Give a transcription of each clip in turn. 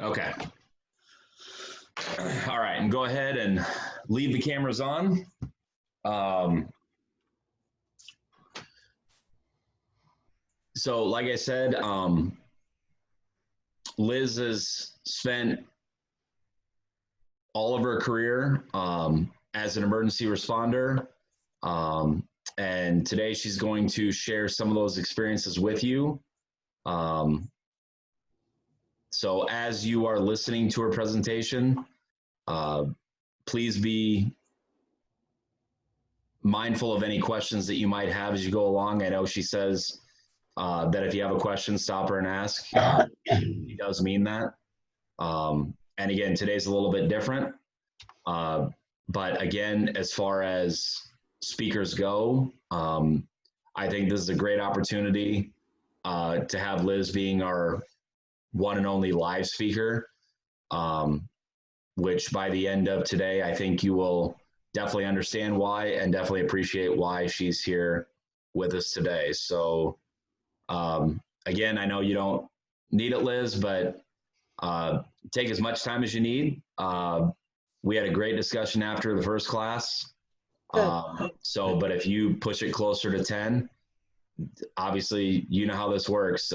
Okay. All right, and go ahead and leave the cameras on. Um, so, like I said, Liz has spent all of her career as an emergency responder. And today she's going to share some of those experiences with you. So as you are listening to her presentation, please be mindful of any questions that you might have as you go along. I know she says that if you have a question, stop her and ask. She does mean that. And again, today's a little bit different. But again, as far as speakers go, I think this is a great opportunity to have Liz being our one and only live speaker, which by the end of today, I think you will definitely understand why and definitely appreciate why she's here with us today. So again, I know you don't need it, Liz, but take as much time as you need. We had a great discussion after the first class. But if you push it closer to 10, obviously, you know how this works.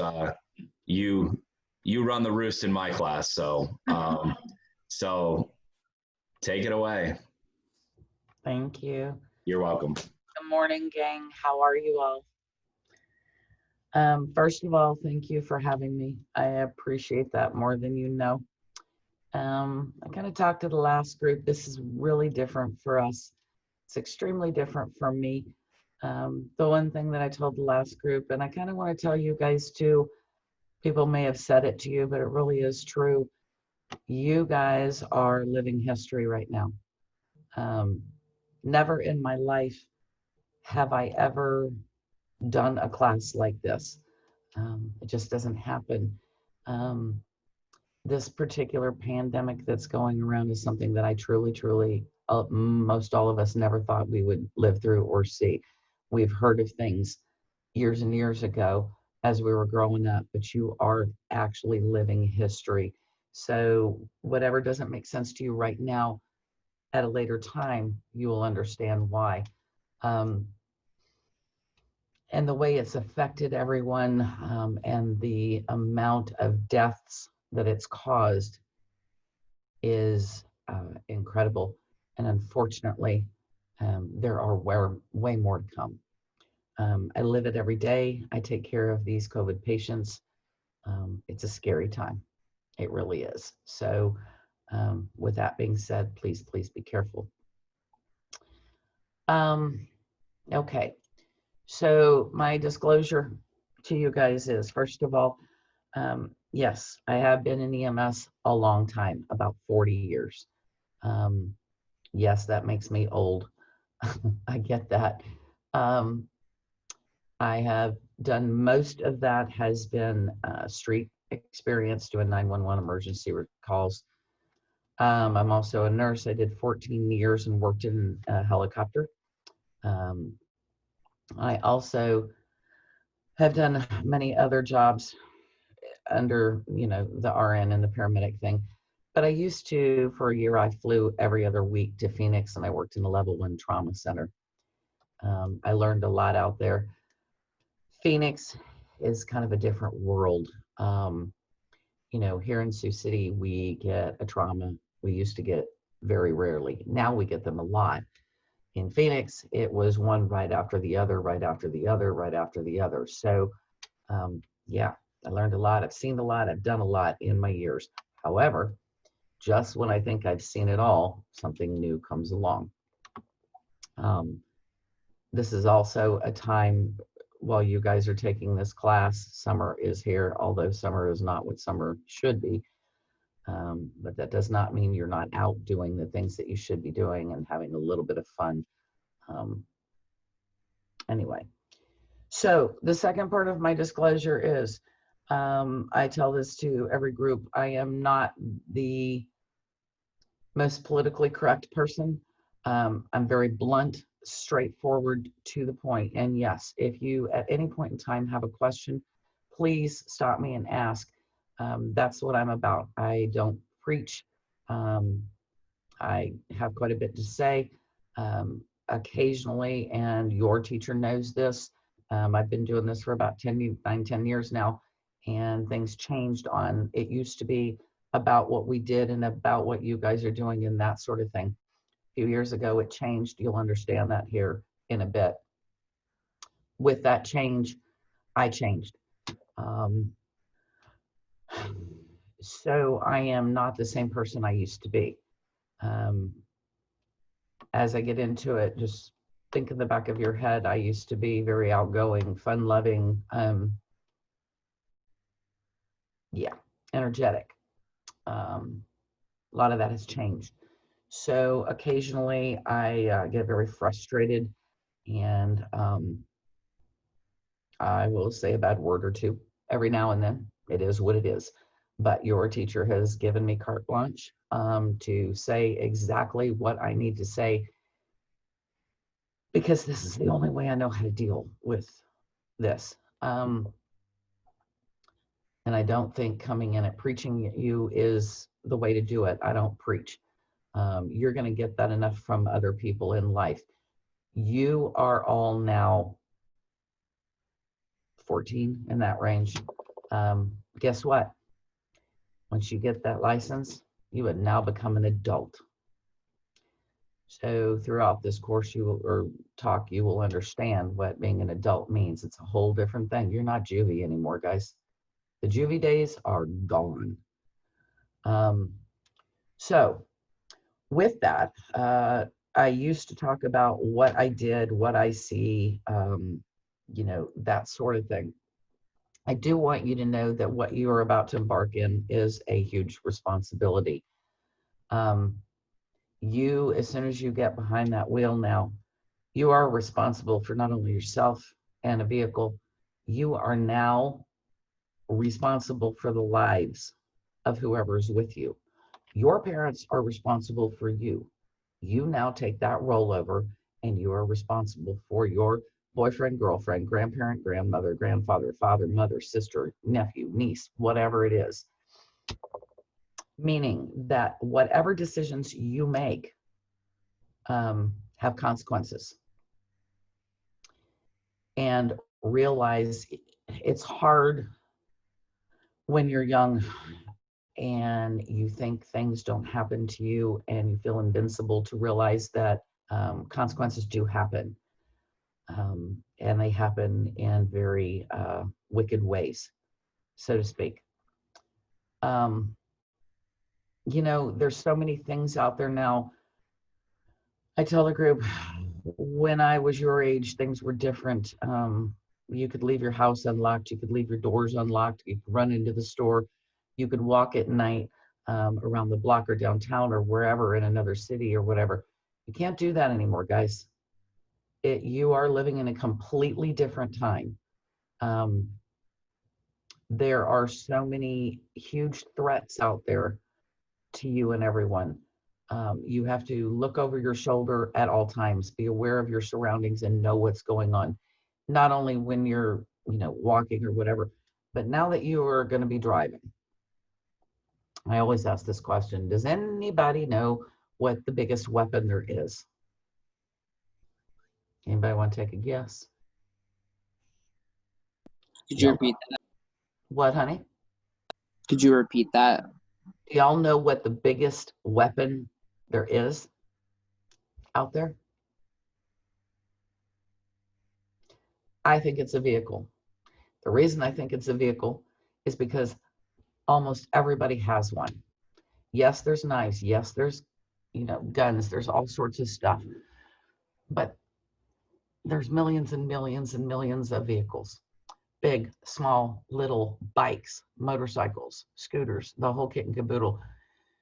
You run the roost in my class. So take it away. Thank you. You're welcome. Good morning, gang. How are you all? First of all, thank you for having me. I appreciate that more than you know. I kind of talked to the last group. This is really different for us. It's extremely different for me. The one thing that I told the last group, and I kind of want to tell you guys too, people may have said it to you, but it really is true. You guys are living history right now. Never in my life have I ever done a class like this. It just doesn't happen. This particular pandemic that's going around is something that I truly, most all of us never thought we would live through or see. We've heard of things years and years ago as we were growing up, but you are actually living history. So whatever doesn't make sense to you right now, at a later time, you will understand why. And the way it's affected everyone, and the amount of deaths that it's caused is incredible. And unfortunately, there are way more to come. I live it every day. I take care of these COVID patients. It's a scary time. It really is. So with that being said, please be careful. Okay. So my disclosure to you guys is, first of all, yes, I have been in EMS a long time, about 40 years. Yes, that makes me old. I get that. I have done most of that has been street experience, doing 911 emergency calls. I'm also a nurse. I did 14 years and worked in a helicopter. I also have done many other jobs under, the RN and the paramedic thing. But I used to, for a year, I flew every other week to Phoenix, and I worked in a level 1 trauma center. I learned a lot out there. Phoenix is kind of a different world. Here in Sioux City, we get a trauma. We used to get very rarely. Now we get them a lot. In Phoenix, it was one right after the other, right after the other, right after the other. So, yeah, I learned a lot. I've seen a lot. I've done a lot in my years. However, just when I think I've seen it all, something new comes along. This is also a time while you guys are taking this class, summer is here, although summer is not what summer should be. But that does not mean you're not out doing the things that you should be doing and having a little bit of fun. Anyway, so the second part of my disclosure is, I tell this to every group, I am not the most politically correct person. I'm very blunt, straightforward, to the point. And yes, if you at any point in time have a question, please stop me and ask. That's what I'm about. I don't preach. Um, I have quite a bit to say occasionally, and your teacher knows this. I've been doing this for about 10 years now, and things changed on. It used to be about what we did and about what you guys are doing and that sort of thing. A few years ago, it changed. You'll understand that here in a bit. With that change, I changed. Um, so I am not the same person I used to be. Um, as I get into it, just think in the back of your head, I used to be very outgoing, fun loving, energetic. A lot of that has changed. So occasionally I get very frustrated and I will say a bad word or two every now and then. It is what it is. But your teacher has given me carte blanche to say exactly what I need to say, because this is the only way I know how to deal with this. And I don't think coming in at preaching at you is the way to do it. I don't preach. You're going to get that enough from other people in life. You are all now 14 in that range. Guess what? Once you get that license, you would now become an adult. So throughout this course you will understand what being an adult means. It's a whole different thing. You're not juvie anymore, guys. The juvie days are gone. So with that, I used to talk about what I did, what I see, that sort of thing. I do want you to know that what you are about to embark in is a huge responsibility. You, as soon as you get behind that wheel now, you are responsible for not only yourself and a vehicle, you are now responsible for the lives of whoever is with you. Your parents are responsible for you. You now take that role over and you are responsible for your boyfriend, girlfriend, grandparent, grandmother, grandfather, father, mother, sister, nephew, niece, whatever it is. Meaning that whatever decisions you make have consequences. And realize it's hard when you're young and you think things don't happen to you and you feel invincible, to realize that consequences do happen. And they happen in very wicked ways, so to speak. There's so many things out there now. I tell the group, when I was your age, things were different. You could leave your house unlocked. You could leave your doors unlocked. You could run into the store. You could walk at night around the block or downtown or wherever in another city or whatever. You can't do that anymore, guys. You are living in a completely different time. There are so many huge threats out there to you and everyone. You have to look over your shoulder at all times, be aware of your surroundings and know what's going on. Not only when you're, walking or whatever, but now that you are going to be driving. I always ask this question: does anybody know what the biggest weapon there is? Anybody want to take a guess? Could you repeat that? What, honey? Could you repeat that? Do y'all know what the biggest weapon there is out there? I think it's a vehicle. The reason I think it's a vehicle is because almost everybody has one. Yes, there's knives. Yes, there's, guns. There's all sorts of stuff. But there's millions and millions and millions of vehicles. Big, small, little, bikes, motorcycles, scooters, the whole kit and caboodle.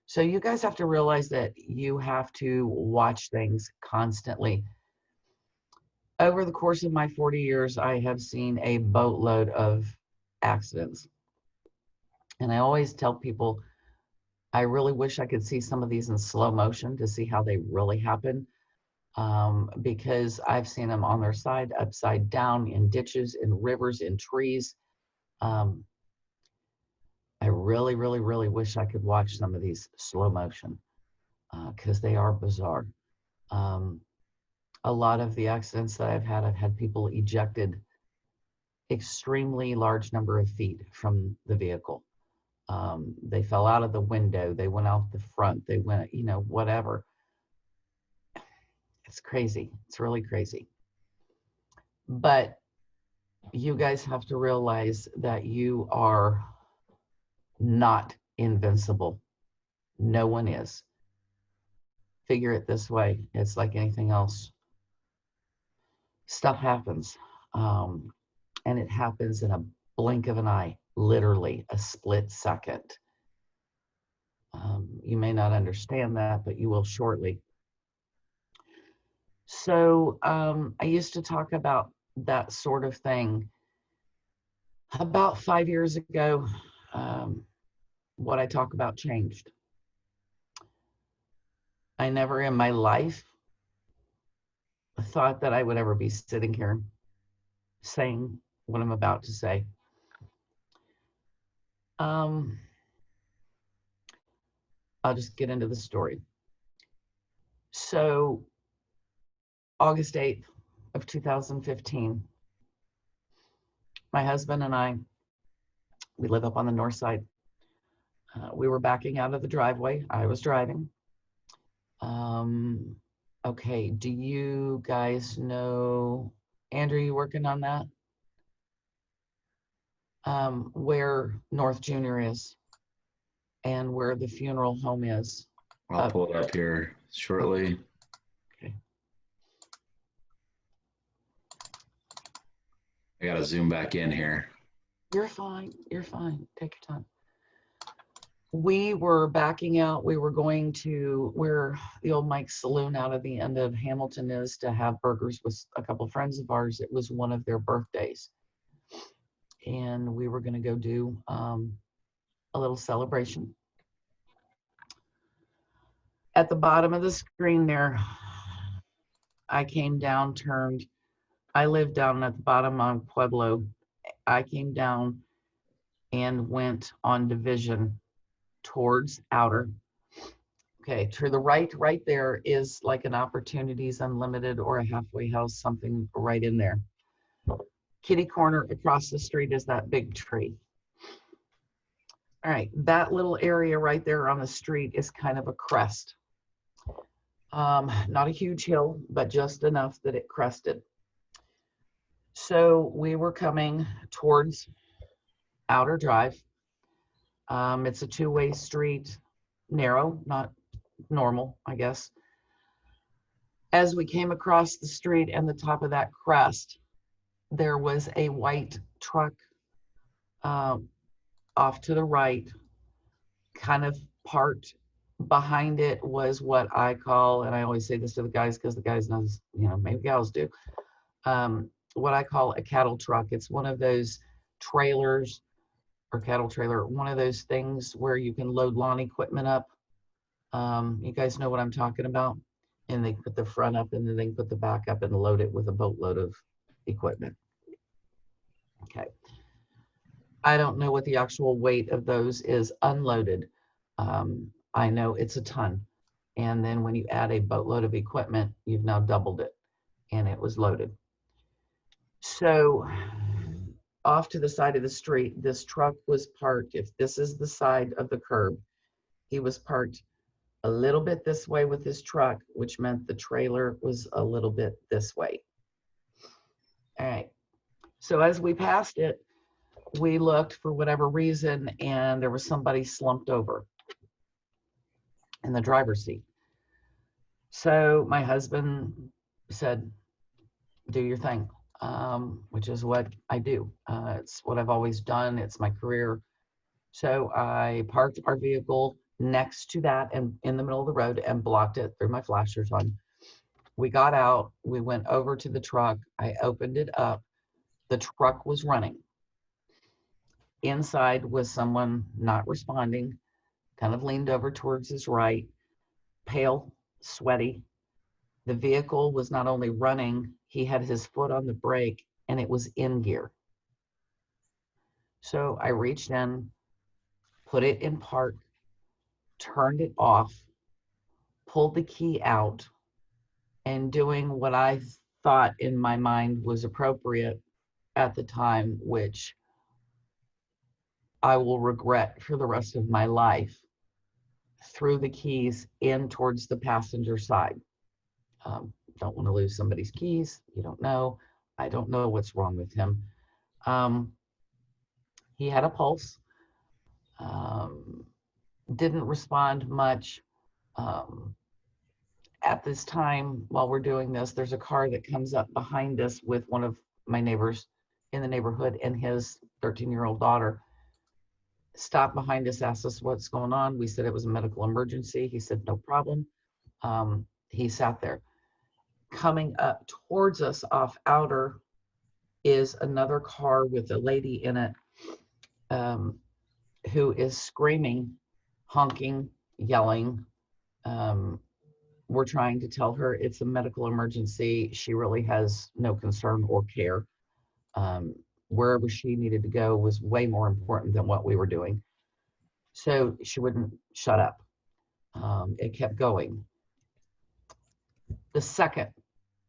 So you guys have to realize that you have to watch things constantly. Over the course of my 40 years, I have seen a boatload of accidents. And I always tell people, I really wish I could see some of these in slow motion to see how they really happen. Because I've seen them on their side, upside down, in ditches, in rivers, in trees. I really, really, really wish I could watch some of these slow motion because they are bizarre. A lot of the accidents that I've had people ejected extremely large number of feet from the vehicle. They fell out of the window, they went out the front, they went, whatever. It's crazy. It's really crazy. But you guys have to realize that you are not invincible. No one is. Figure it this way. It's like anything else. Stuff happens. And it happens in a blink of an eye, literally a split second. You may not understand that, but you will shortly. So I used to talk about that sort of thing. About 5 years ago, what I talk about changed. I never in my life thought that I would ever be sitting here saying what I'm about to say. I'll just get into the story. So August 8th of 2015, my husband and I, we live up on the north side. We were backing out of the driveway. I was driving. Okay, do you guys know, Andrew, you working on that? Where North Junior is and where the funeral home is. I'll pull it up here shortly. Okay. I gotta zoom back in here. You're fine. You're fine. Take your time. We were backing out. We were going to where the old Mike's Saloon out of the end of Hamilton is to have burgers with a couple of friends of ours. It was one of their birthdays. And we were going to go do a little celebration. At the bottom of the screen there, I came down, turned. I lived down at the bottom on Pueblo. I came down and went on Division towards Outer. Okay, to the right there is like an Opportunities Unlimited or a Halfway House, something right in there. Kitty corner across the street is that big tree. All right, that little area right there on the street is kind of a crest. Not a huge hill, but just enough that it crested. So we were coming towards Outer Drive. It's a two-way street, narrow, not normal, I guess. As we came across the street and the top of that crest, there was a white truck off to the right, kind of parked. Behind it was what I call, and I always say this to the guys because the guys knows, maybe gals do, what I call a cattle truck. It's one of those trailers or cattle trailer, one of those things where you can load lawn equipment up. You guys know what I'm talking about? And they put the front up and then they put the back up and load it with a boatload of equipment. Okay. I don't know what the actual weight of those is unloaded. I know it's a ton. And then when you add a boatload of equipment, you've now doubled it, and it was loaded. So off to the side of the street, this truck was parked. If this is the side of the curb, he was parked a little bit this way with his truck, which meant the trailer was a little bit this way. All right. So as we passed it, we looked for whatever reason, and there was somebody slumped over in the driver's seat. So my husband said, do your thing, which is what I do. It's what I've always done. It's my career. So I parked our vehicle next to that and in the middle of the road and blocked it, threw my flashers on. We got out. We went over to the truck. I opened it up. The truck was running. Inside was someone not responding, kind of leaned over towards his right, pale, sweaty. The vehicle was not only running, he had his foot on the brake and it was in gear. So I reached in, put it in park, turned it off, pulled the key out, and doing what I thought in my mind was appropriate at the time, which I will regret for the rest of my life, threw the keys in towards the passenger side. Don't want to lose somebody's keys. You don't know. I don't know what's wrong with him. He had a pulse. Didn't respond much. At this time, while we're doing this, there's a car that comes up behind us with one of my neighbors in the neighborhood and his 13-year-old daughter. Stopped behind us, asked us what's going on. We said it was a medical emergency. He said, no problem. He sat there. Coming up towards us off Outer is another car with a lady in it, who is screaming, honking, yelling. We're trying to tell her it's a medical emergency. She really has no concern or care. Wherever she needed to go was way more important than what we were doing. So she wouldn't shut up. It kept going. The second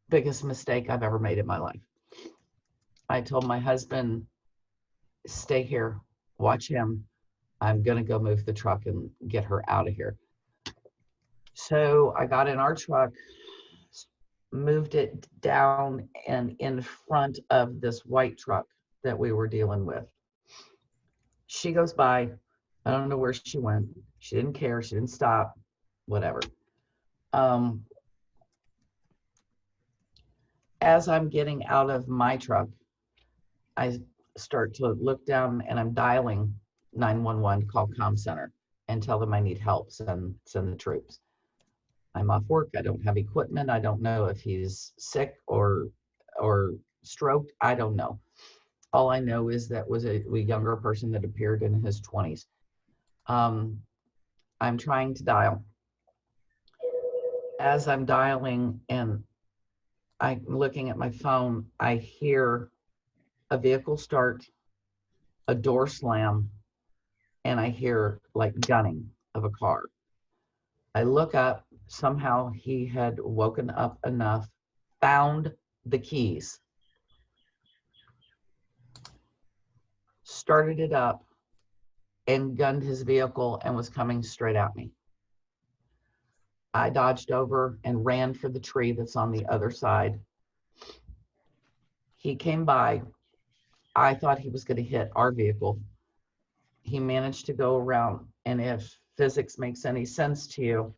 biggest mistake I've ever made in my life. I told my husband, stay here, watch him. I'm going to go move the truck and get her out of here. So I got in our truck, moved it down and in front of this white truck that we were dealing with. She goes by. I don't know where she went. She didn't care. She didn't stop, whatever. As I'm getting out of my truck, I start to look down and I'm dialing 911 to call comm center and tell them I need help, send the troops. I'm off work. I don't have equipment. I don't know if he's sick or stroked. I don't know. All I know is that was a younger person that appeared in his 20s. I'm trying to dial. As I'm dialing and I'm looking at my phone, I hear a vehicle start, a door slam, and I hear like gunning of a car. I look up, somehow he had woken up enough, found the keys, started it up, and gunned his vehicle and was coming straight at me. I dodged over and ran for the tree that's on the other side. He came by. I thought he was going to hit our vehicle. He managed to go around, and if physics makes any sense to you,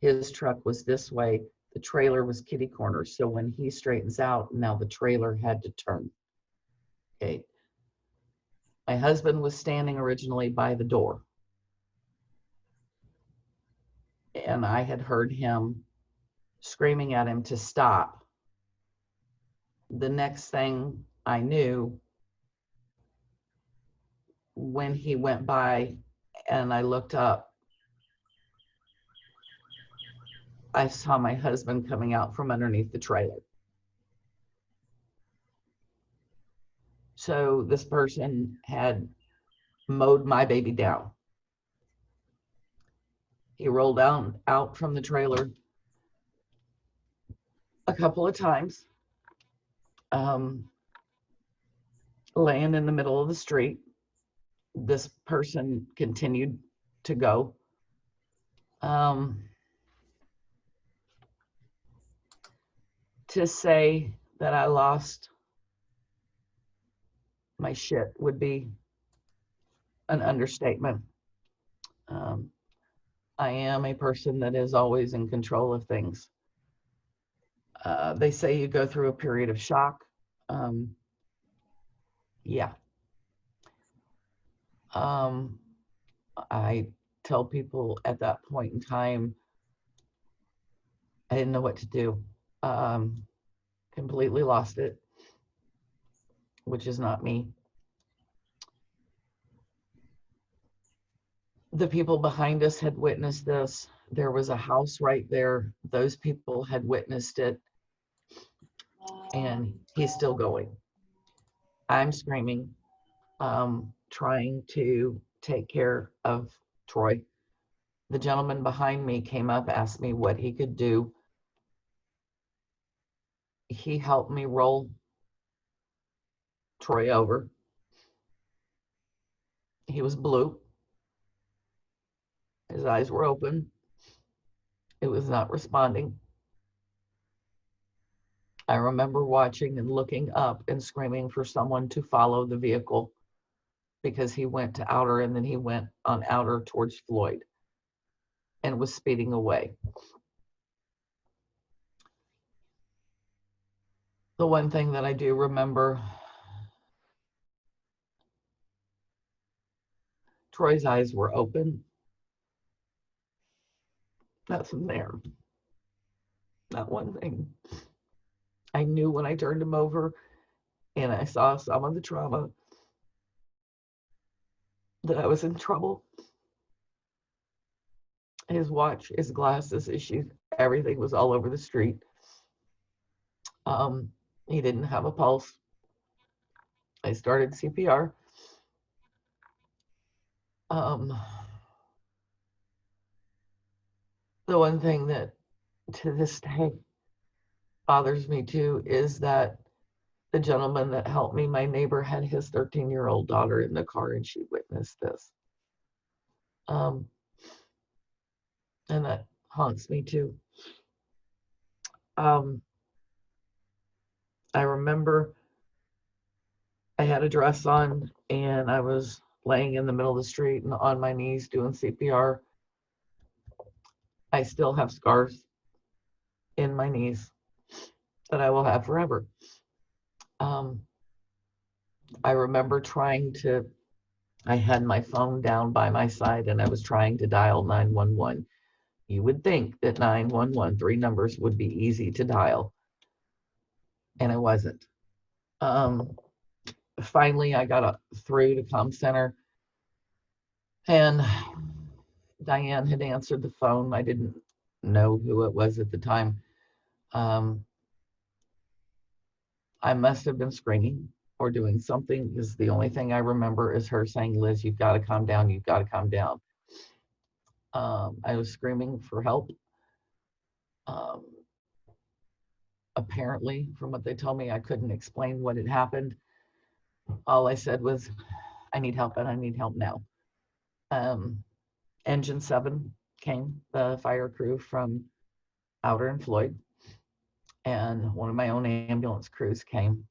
his truck was this way, the trailer was kitty corner. So when he straightens out, now the trailer had to turn. Okay. My husband was standing originally by the door, and I had heard him screaming at him to stop. The next thing I knew, when he went by and I looked up, I saw my husband coming out from underneath the trailer. So this person had mowed my baby down. He rolled out from the trailer a couple of times, laying in the middle of the street. This person continued to go. To say that I lost my shit would be an understatement. I am a person that is always in control of things. They say you go through a period of shock. Yeah. I tell people at that point in time, I didn't know what to do. Completely lost it, which is not me. The people behind us had witnessed this. There was a house right there. Those people had witnessed it, and he's still going. I'm screaming, trying to take care of Troy. The gentleman behind me came up, asked me what he could do. He helped me roll Troy over. He was blue. His eyes were open. It was not responding. I remember watching and looking up and screaming for someone to follow the vehicle because he went to outer and then he went on outer towards Floyd and was speeding away. The one thing that I do remember, Troy's eyes were open. Nothing there. Not one thing. I knew when I turned him over and I saw some of the trauma that I was in trouble. His watch, his glasses, his shoes, everything was all over the street. He didn't have a pulse. I started CPR. The one thing that to this day bothers me too is that the gentleman that helped me, my neighbor, had his 13-year-old daughter in the car and she witnessed this. And that haunts me too. I remember I had a dress on and I was laying in the middle of the street and on my knees doing CPR. I still have scars in my knees that I will have forever. I remember I had my phone down by my side and I was trying to dial 911. You would think that 911, 3 numbers, would be easy to dial, and it wasn't. Finally, I got through to comm center, and Diane had answered the phone. I didn't know who it was at the time. I must have been screaming or doing something, because the only thing I remember is her saying, "Liz, you've got to calm down. You've got to calm down." I was screaming for help. Apparently, from what they told me, I couldn't explain what had happened. All I said was, "I need help and I need help now." Engine 7 came, the fire crew from Outer and Floyd, and one of my own ambulance crews came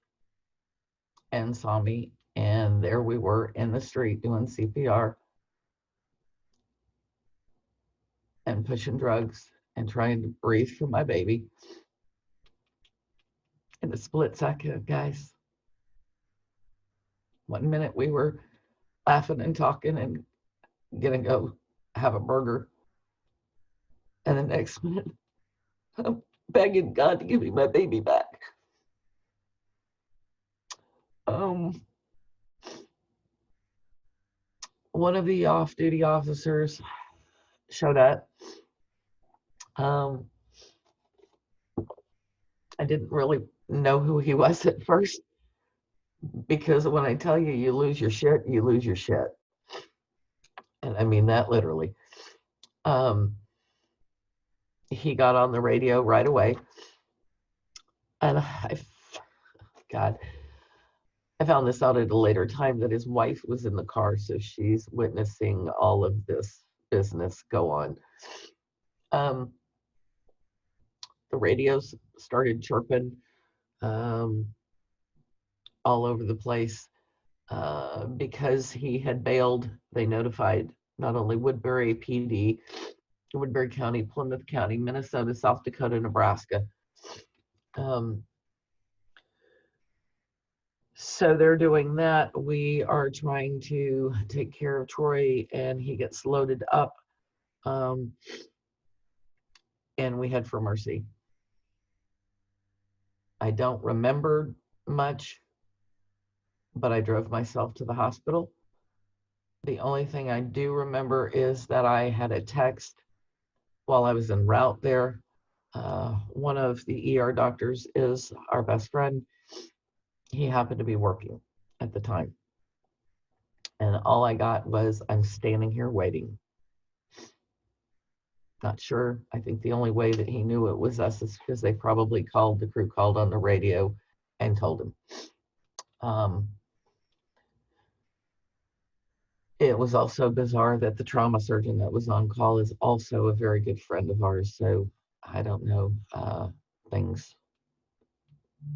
and saw me, and there we were in the street doing CPR and pushing drugs and trying to breathe for my baby in a split second, guys. One minute we were laughing and talking and gonna go have a burger, and the next minute I'm begging God to give me my baby back. One of the off-duty officers showed up. I didn't really know who he was at first, because when I tell you, you lose your shit, you lose your shit. And I mean that literally. He got on the radio right away. And I found this out at a later time, that his wife was in the car, so she's witnessing all of this business go on. The radios started chirping all over the place. Because he had bailed, they notified not only Woodbury PD, Woodbury County, Plymouth County, Minnesota, South Dakota, Nebraska. So they're doing that. We are trying to take care of Troy, and he gets loaded up, and we head for Mercy. I don't remember much, but I drove myself to the hospital. The only thing I do remember is that I had a text while I was en route there. One of the ER doctors is our best friend. He happened to be working at the time. And all I got was, I'm standing here waiting. Not sure. I think the only way that he knew it was us is because they probably called, the crew called on the radio and told him. It was also bizarre that the trauma surgeon that was on call is also a very good friend of ours. So I don't know, things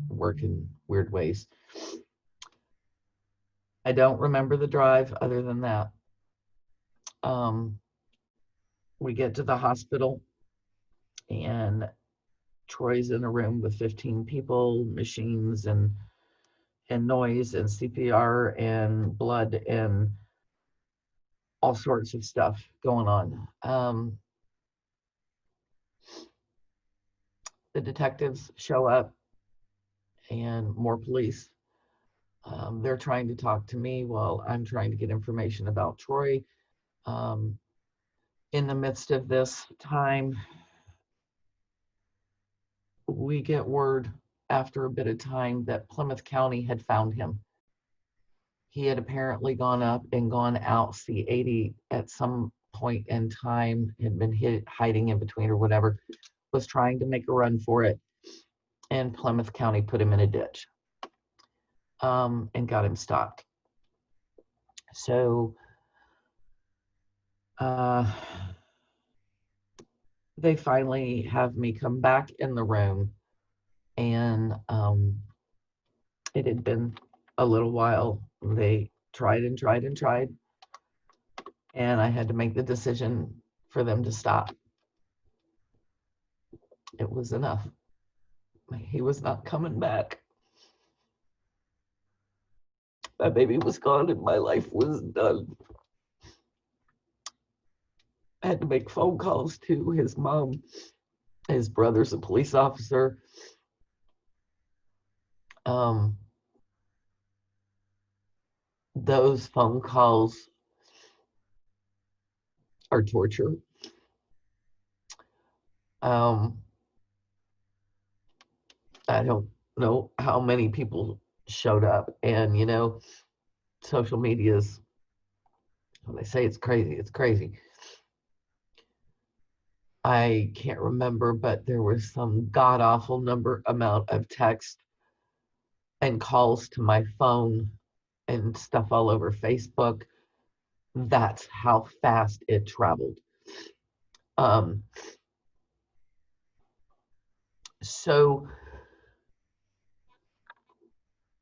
work in weird ways. I don't remember the drive other than that. We get to the hospital and Troy's in a room with 15 people, machines and noise and CPR and blood and all sorts of stuff going on. The detectives show up and more police. They're trying to talk to me while I'm trying to get information about Troy. In the midst of this time, we get word after a bit of time that Plymouth County had found him. He had apparently gone up and gone out C-80 at some point in time, had been hiding in between or whatever, was trying to make a run for it, and Plymouth County put him in a ditch and got him stopped. So they finally have me come back in the room, and it had been a little while. They tried and tried and tried, and I had to make the decision for them to stop. It was enough. He was not coming back. That baby was gone and my life was done. I had to make phone calls to his mom. His brother's a police officer. Those phone calls are torture. I don't know how many people showed up, and you know, social media is, when they say it's crazy, it's crazy. I can't remember, but there was some god-awful amount of text and calls to my phone and stuff all over Facebook. That's how fast it traveled. So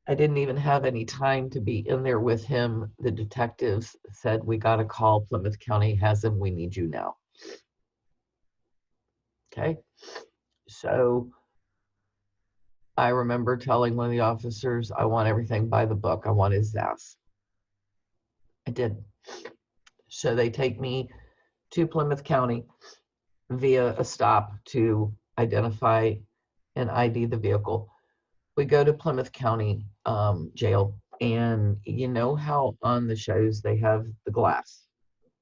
I didn't even have any time to be in there with him. The detectives said, we got a call, Plymouth County has him, we need you now. Okay, so I remember telling one of the officers, I want everything by the book, I want his ass. I did. So they take me to Plymouth County via a stop to identify and ID the vehicle. We go to Plymouth County jail, and you know how on the shows they have the glass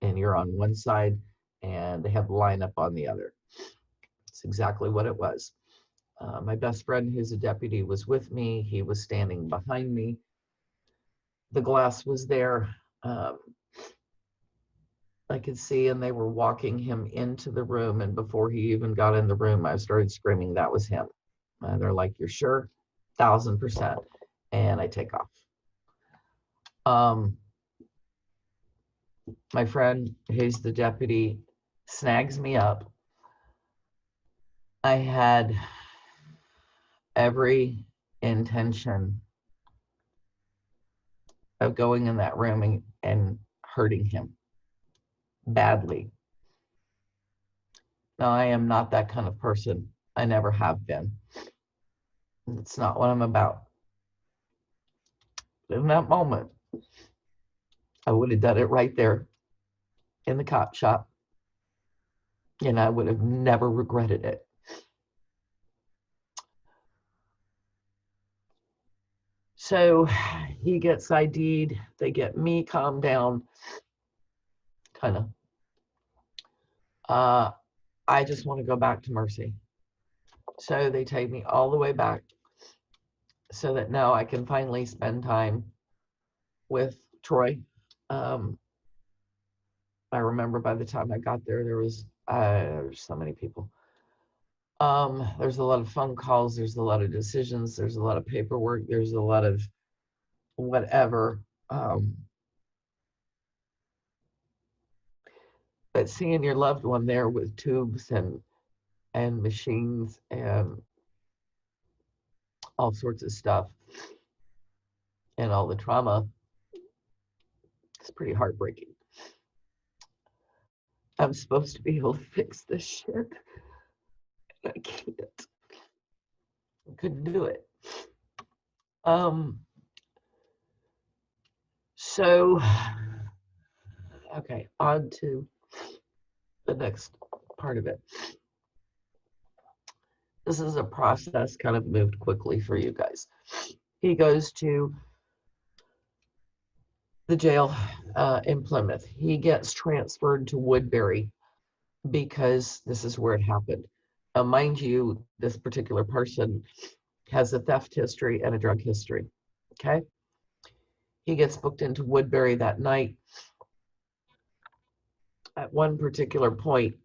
and you're on one side and they have the lineup on the other. It's exactly what it was. My best friend, who's a deputy, was with me. He was standing behind me. The glass was there. I could see, and they were walking him into the room. And before he even got in the room, I started screaming, that was him. And they're like, you're sure? 1000%. And I take off. My friend, who's the deputy, snags me up. I had every intention of going in that room and hurting him badly. Now, I am not that kind of person. I never have been. It's not what I'm about. But in that moment, I would have done it right there in the cop shop, and I would have never regretted it. So he gets ID'd, they get me calmed down, kind of. I just want to go back to Mercy. So they take me all the way back so that now I can finally spend time with Troy I remember by the time I got there, there was so many people. There's a lot of phone calls, there's a lot of decisions, there's a lot of paperwork, there's a lot of whatever. But seeing your loved one there with tubes and machines and all sorts of stuff and all the trauma, it's pretty heartbreaking. I'm supposed to be able to fix this shit. I can't. I couldn't do it. So, okay, on to the next part of it. This is a process kind of moved quickly for you guys. He goes to the jail in Plymouth. He gets transferred to Woodbury because this is where it happened. Mind you, this particular person has a theft history and a drug history. Okay. He gets booked into Woodbury that night. At one particular point,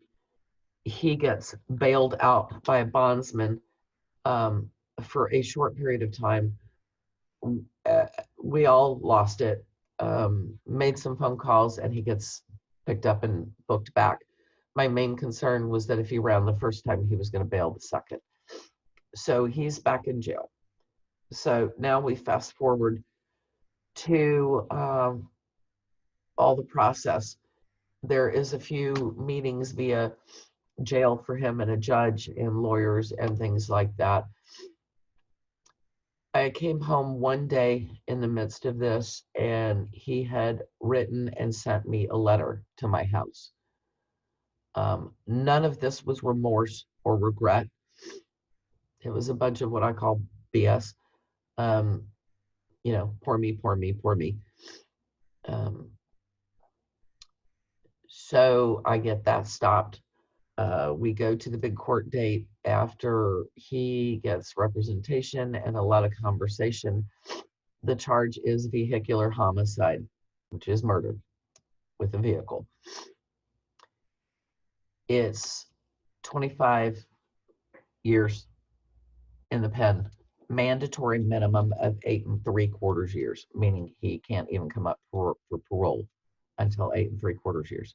he gets bailed out by a bondsman for a short period of time. We all lost it, made some phone calls, and he gets picked up and booked back. My main concern was that if he ran the first time, he was going to bail the second. So he's back in jail. So now we fast forward to all the process. There is a few meetings via jail for him and a judge and lawyers and things like that. I came home one day in the midst of this, and he had written and sent me a letter to my house. None of this was remorse or regret. It was a bunch of what I call BS. You know, poor me, poor me, poor me. So I get that stopped. We go to the big court date after he gets representation and a lot of conversation. The charge is vehicular homicide, which is murder with a vehicle. It's 25 years in the pen, mandatory minimum of 8 3/4 years, meaning he can't even come up for parole until 8 3/4 years.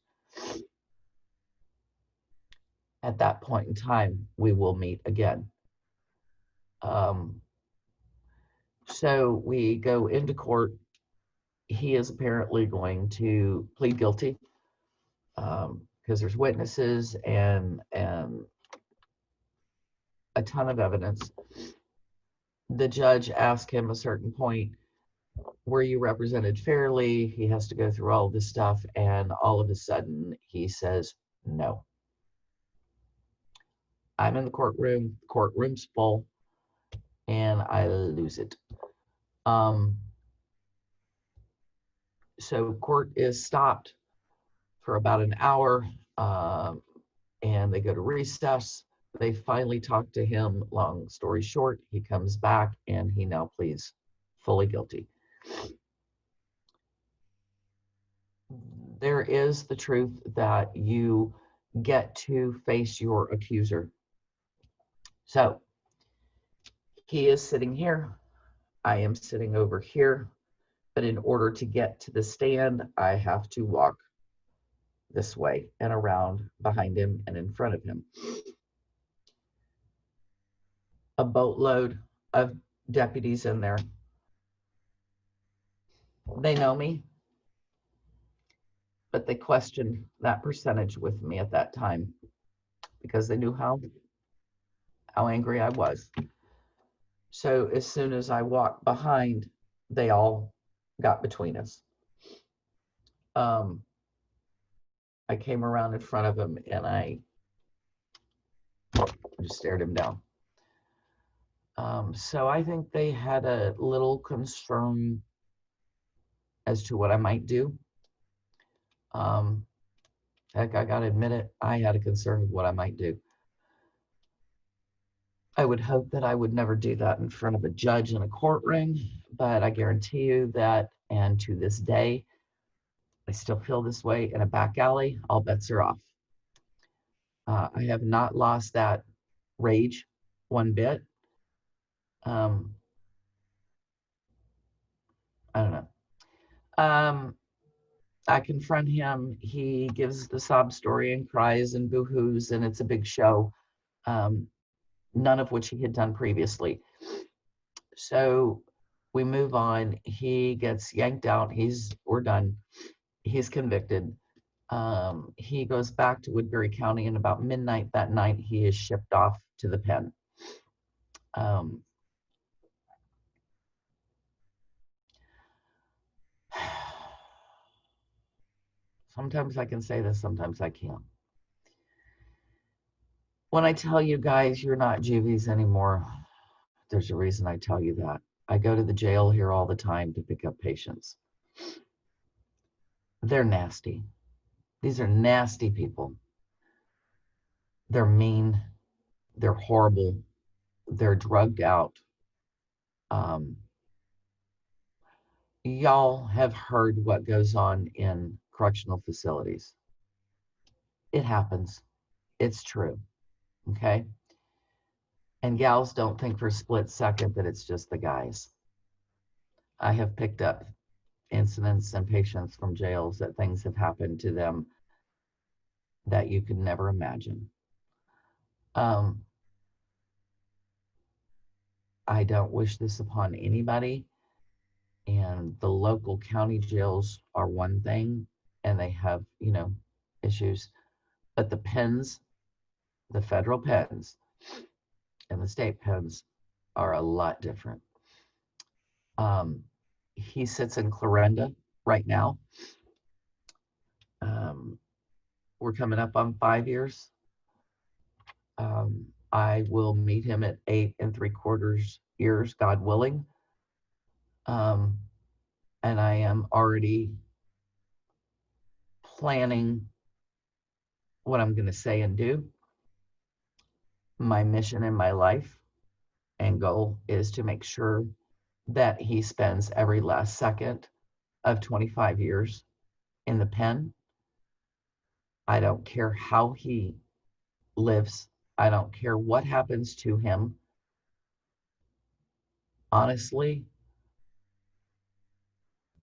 At that point in time, we will meet again. So we go into court. He is apparently going to plead guilty because there's witnesses and a ton of evidence. The judge asked him a certain point, were you represented fairly? He has to go through all this stuff, and all of a sudden he says no. I'm in the courtroom's full, and I lose it. So court is stopped for about an hour, and they go to recess. They finally talk to him. Long story short, he comes back, and he now pleads fully guilty. There is the truth that you get to face your accuser. So he is sitting here. I am sitting over here. But in order to get to the stand, I have to walk this way and around behind him and in front of him. A boatload of deputies in there. They know me, but they questioned that percentage with me at that time because they knew how angry I was. So as soon as I walked behind, they all got between us. I came around in front of him and I just stared him down. So I think they had a little concern as to what I might do. Heck, I gotta admit it, I had a concern of what I might do. I would hope that I would never do that in front of a judge in a courtroom, but I guarantee you that, and to this day, I still feel this way in a back alley. All bets are off. I have not lost that rage one bit. I don't know. I confront him. He gives the sob story and cries and boo-hoos, and it's a big show, none of which he had done previously. So we move on. He gets yanked out. We're done. He's convicted. He goes back to Woodbury County, and about midnight that night, he is shipped off to the pen. Sometimes I can say this, sometimes I can't. When I tell you guys you're not juvies anymore, there's a reason I tell you that. I go to the jail here all the time to pick up patients. They're nasty. These are nasty people. They're mean. They're horrible. They're drugged out. Y'all have heard what goes on in correctional facilities. It happens. It's true. Okay? And gals, don't think for a split second that it's just the guys. I have picked up incidents and patients from jails that things have happened to them that you could never imagine. I don't wish this upon anybody. And the local county jails are one thing, and they have, issues. But the pens, the federal pens and the state pens are a lot different. He sits in Clarinda right now. We're coming up on 5 years. I will meet him at 8 3/4 years, God willing. And I am already planning what I'm going to say and do. My mission in my life and goal is to make sure that he spends every last second of 25 years in the pen. I don't care how he lives. I don't care what happens to him. Honestly,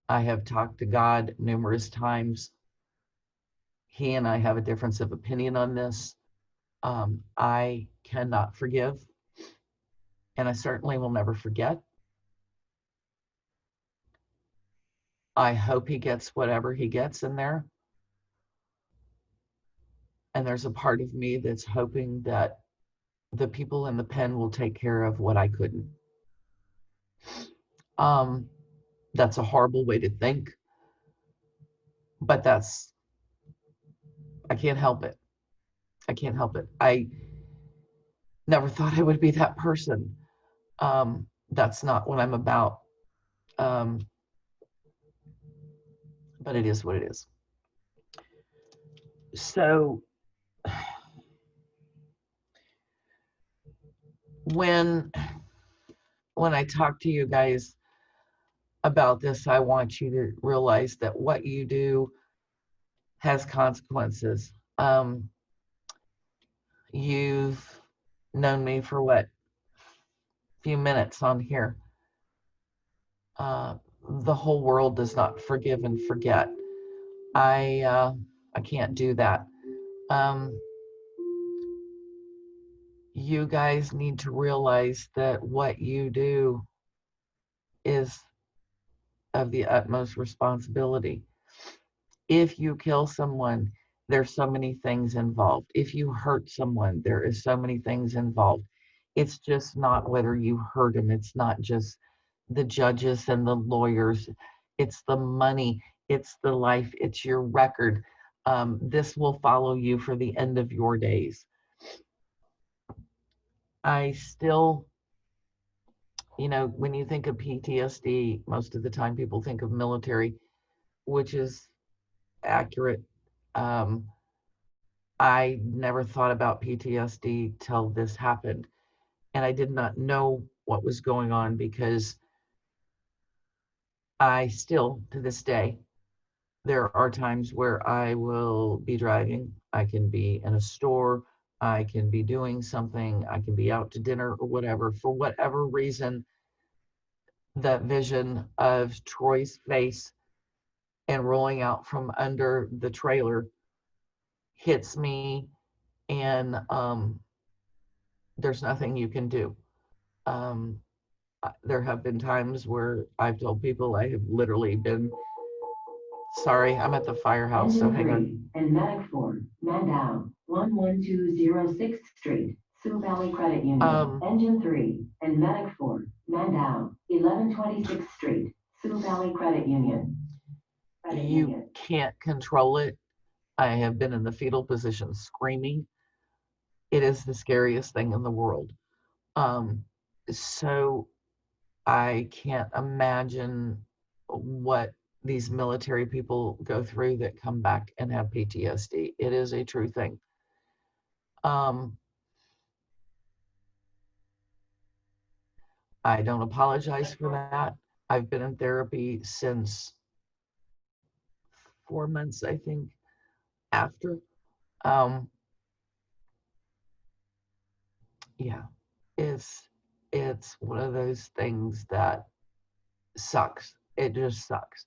I have talked to God numerous times. He and I have a difference of opinion on this. I cannot forgive, and I certainly will never forget. I hope he gets whatever he gets in there. And there's a part of me that's hoping that the people in the pen will take care of what I couldn't. That's a horrible way to think, but I can't help it. I can't help it. I never thought I would be that person. That's not what I'm about. But it is what it is. So when I talk to you guys about this, I want you to realize that what you do has consequences. You've known me for what? Few minutes on here. The whole world does not forgive and forget. I can't do that. You guys need to realize that what you do is of the utmost responsibility. If you kill someone, there's so many things involved. If you hurt someone, there is so many things involved. It's just not whether you hurt them. It's not just the judges and the lawyers. It's the money. It's the life. It's your record. This will follow you for the end of your days. I still, when you think of PTSD, most of the time people think of military, which is accurate. I never thought about PTSD till this happened. And I did not know what was going on because I still, to this day, there are times where I will be driving. I can be in a store. I can be doing something. I can be out to dinner or whatever. For whatever reason, that vision of Troy's face and rolling out from under the trailer hits me, and there's nothing you can do. Um, there have been times where I've told people I have literally been, sorry, I'm at the firehouse, so hang on. And Medic 4, Mandow, 11206th Street, Sioux Valley Credit Union. Engine 3 and Medic 4, Mandow, 1126th Street, Sioux Valley Credit Union. You can't control it. I have been in the fetal position screaming. It is the scariest thing in the world. So I can't imagine what these military people go through that come back and have PTSD. It is a true thing. I don't apologize for that. I've been in therapy since 4 months, I think, after. Yeah, it's one of those things that sucks. It just sucks.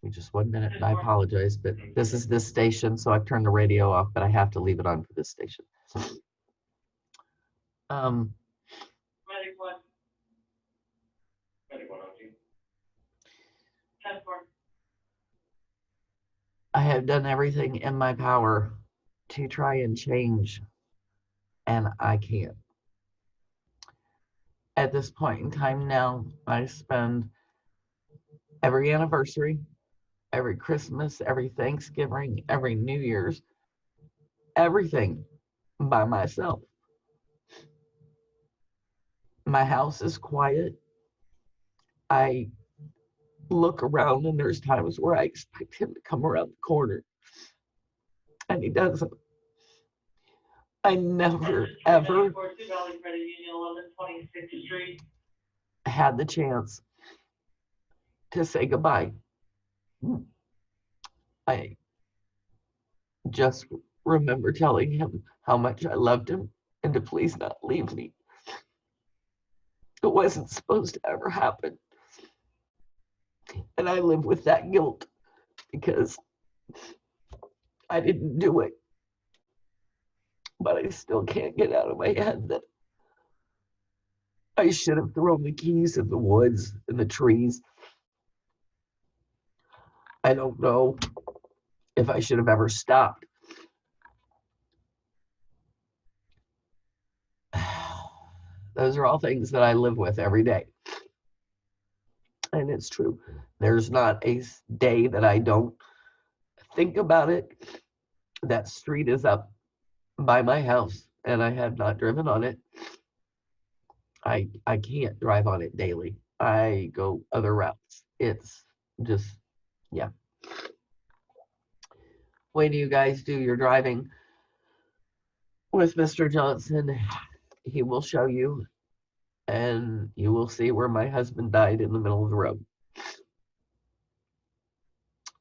Just 1 minute, and I apologize, but this is this station, so I've turned the radio off, but I have to leave it on for this station. Medic 1. Medic 1 OG. 10-4. I have done everything in my power to try and change, and I can't. At this point in time now, I spend every anniversary, every Christmas, every Thanksgiving, every New Year's, everything by myself. My house is quiet. I look around and there's times where I expect him to come around the corner and he doesn't. I never, ever had the chance to say goodbye. I just remember telling him how much I loved him and to please not leave me. It wasn't supposed to ever happen. And I live with that guilt because I didn't do it. But I still can't get out of my head that I should have thrown the keys in the woods and the trees. I don't know if I should have ever stopped. Those are all things that I live with every day. And it's true. There's not a day that I don't think about it. That street is up by my house and I have not driven on it. I can't drive on it daily. I go other routes. It's just, yeah. When you guys do your driving with Mr. Johnson, he will show you and you will see where my husband died in the middle of the road.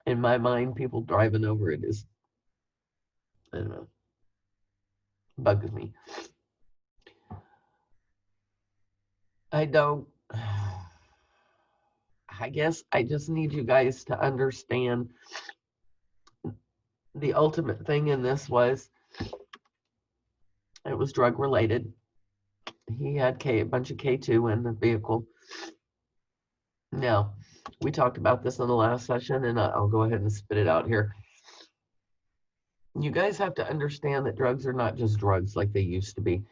In my mind, people driving over it is, I don't know, bugs me. I guess I just need you guys to understand the ultimate thing in this was it was drug related. He had a bunch of K2 in the vehicle. Now, we talked about this in the last session, and I'll go ahead and spit it out here. You guys have to understand that drugs are not just drugs like they used to be.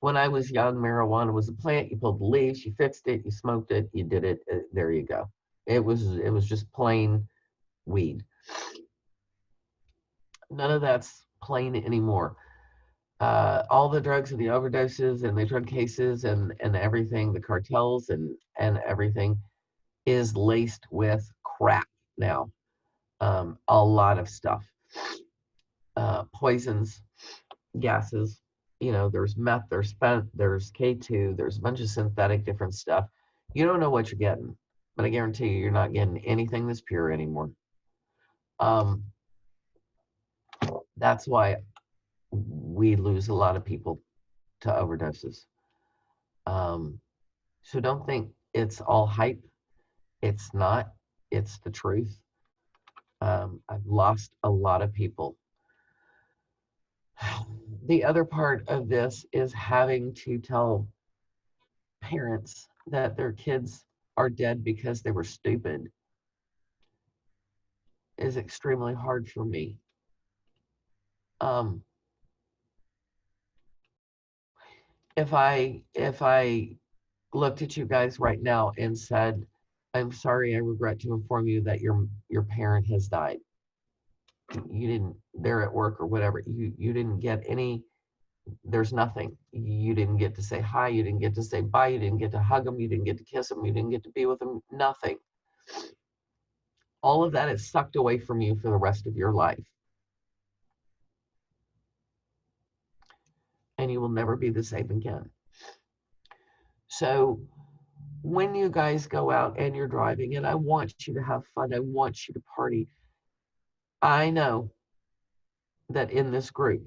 When I was young, marijuana was a plant. You pulled the leaves, you fixed it, you smoked it, you did it. There you go. It was just plain weed. None of that's plain anymore. All the drugs and the overdoses and the drug cases and everything, the cartels and everything is laced with crap now. A lot of stuff. Poisons, gases, there's meth, there's spent, there's K2, there's a bunch of synthetic different stuff. You don't know what you're getting. but I guarantee you, you're not getting anything that's pure anymore. That's why we lose a lot of people to overdoses. So don't think it's all hype. It's not. It's the truth. I've lost a lot of people. The other part of this is having to tell parents that their kids are dead because they were stupid is extremely hard for me. If I looked at you guys right now and said, I'm sorry, I regret to inform you that your parent has died. You didn't, they're at work or whatever. You didn't get any, there's nothing. You didn't get to say hi. You didn't get to say bye. You didn't get to hug them. You didn't get to kiss them. You didn't get to be with them. Nothing. All of that is sucked away from you for the rest of your life. And you will never be the same again. So when you guys go out and you're driving, and I want you to have fun, I want you to party, I know that in this group,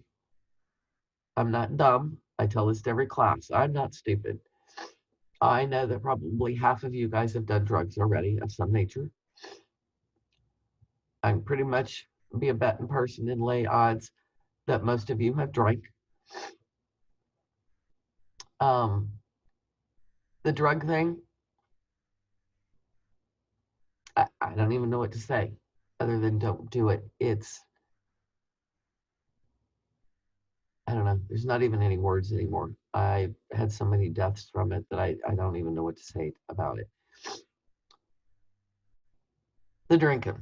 I'm not dumb. I tell this to every class. I'm not stupid. I know that probably half of you guys have done drugs already of some nature. I'm pretty much be a betting person and lay odds that most of you have drank. The drug thing, I don't even know what to say other than don't do it. I don't know. There's not even any words anymore. I had so many deaths from it that I don't even know what to say about it. The drinking.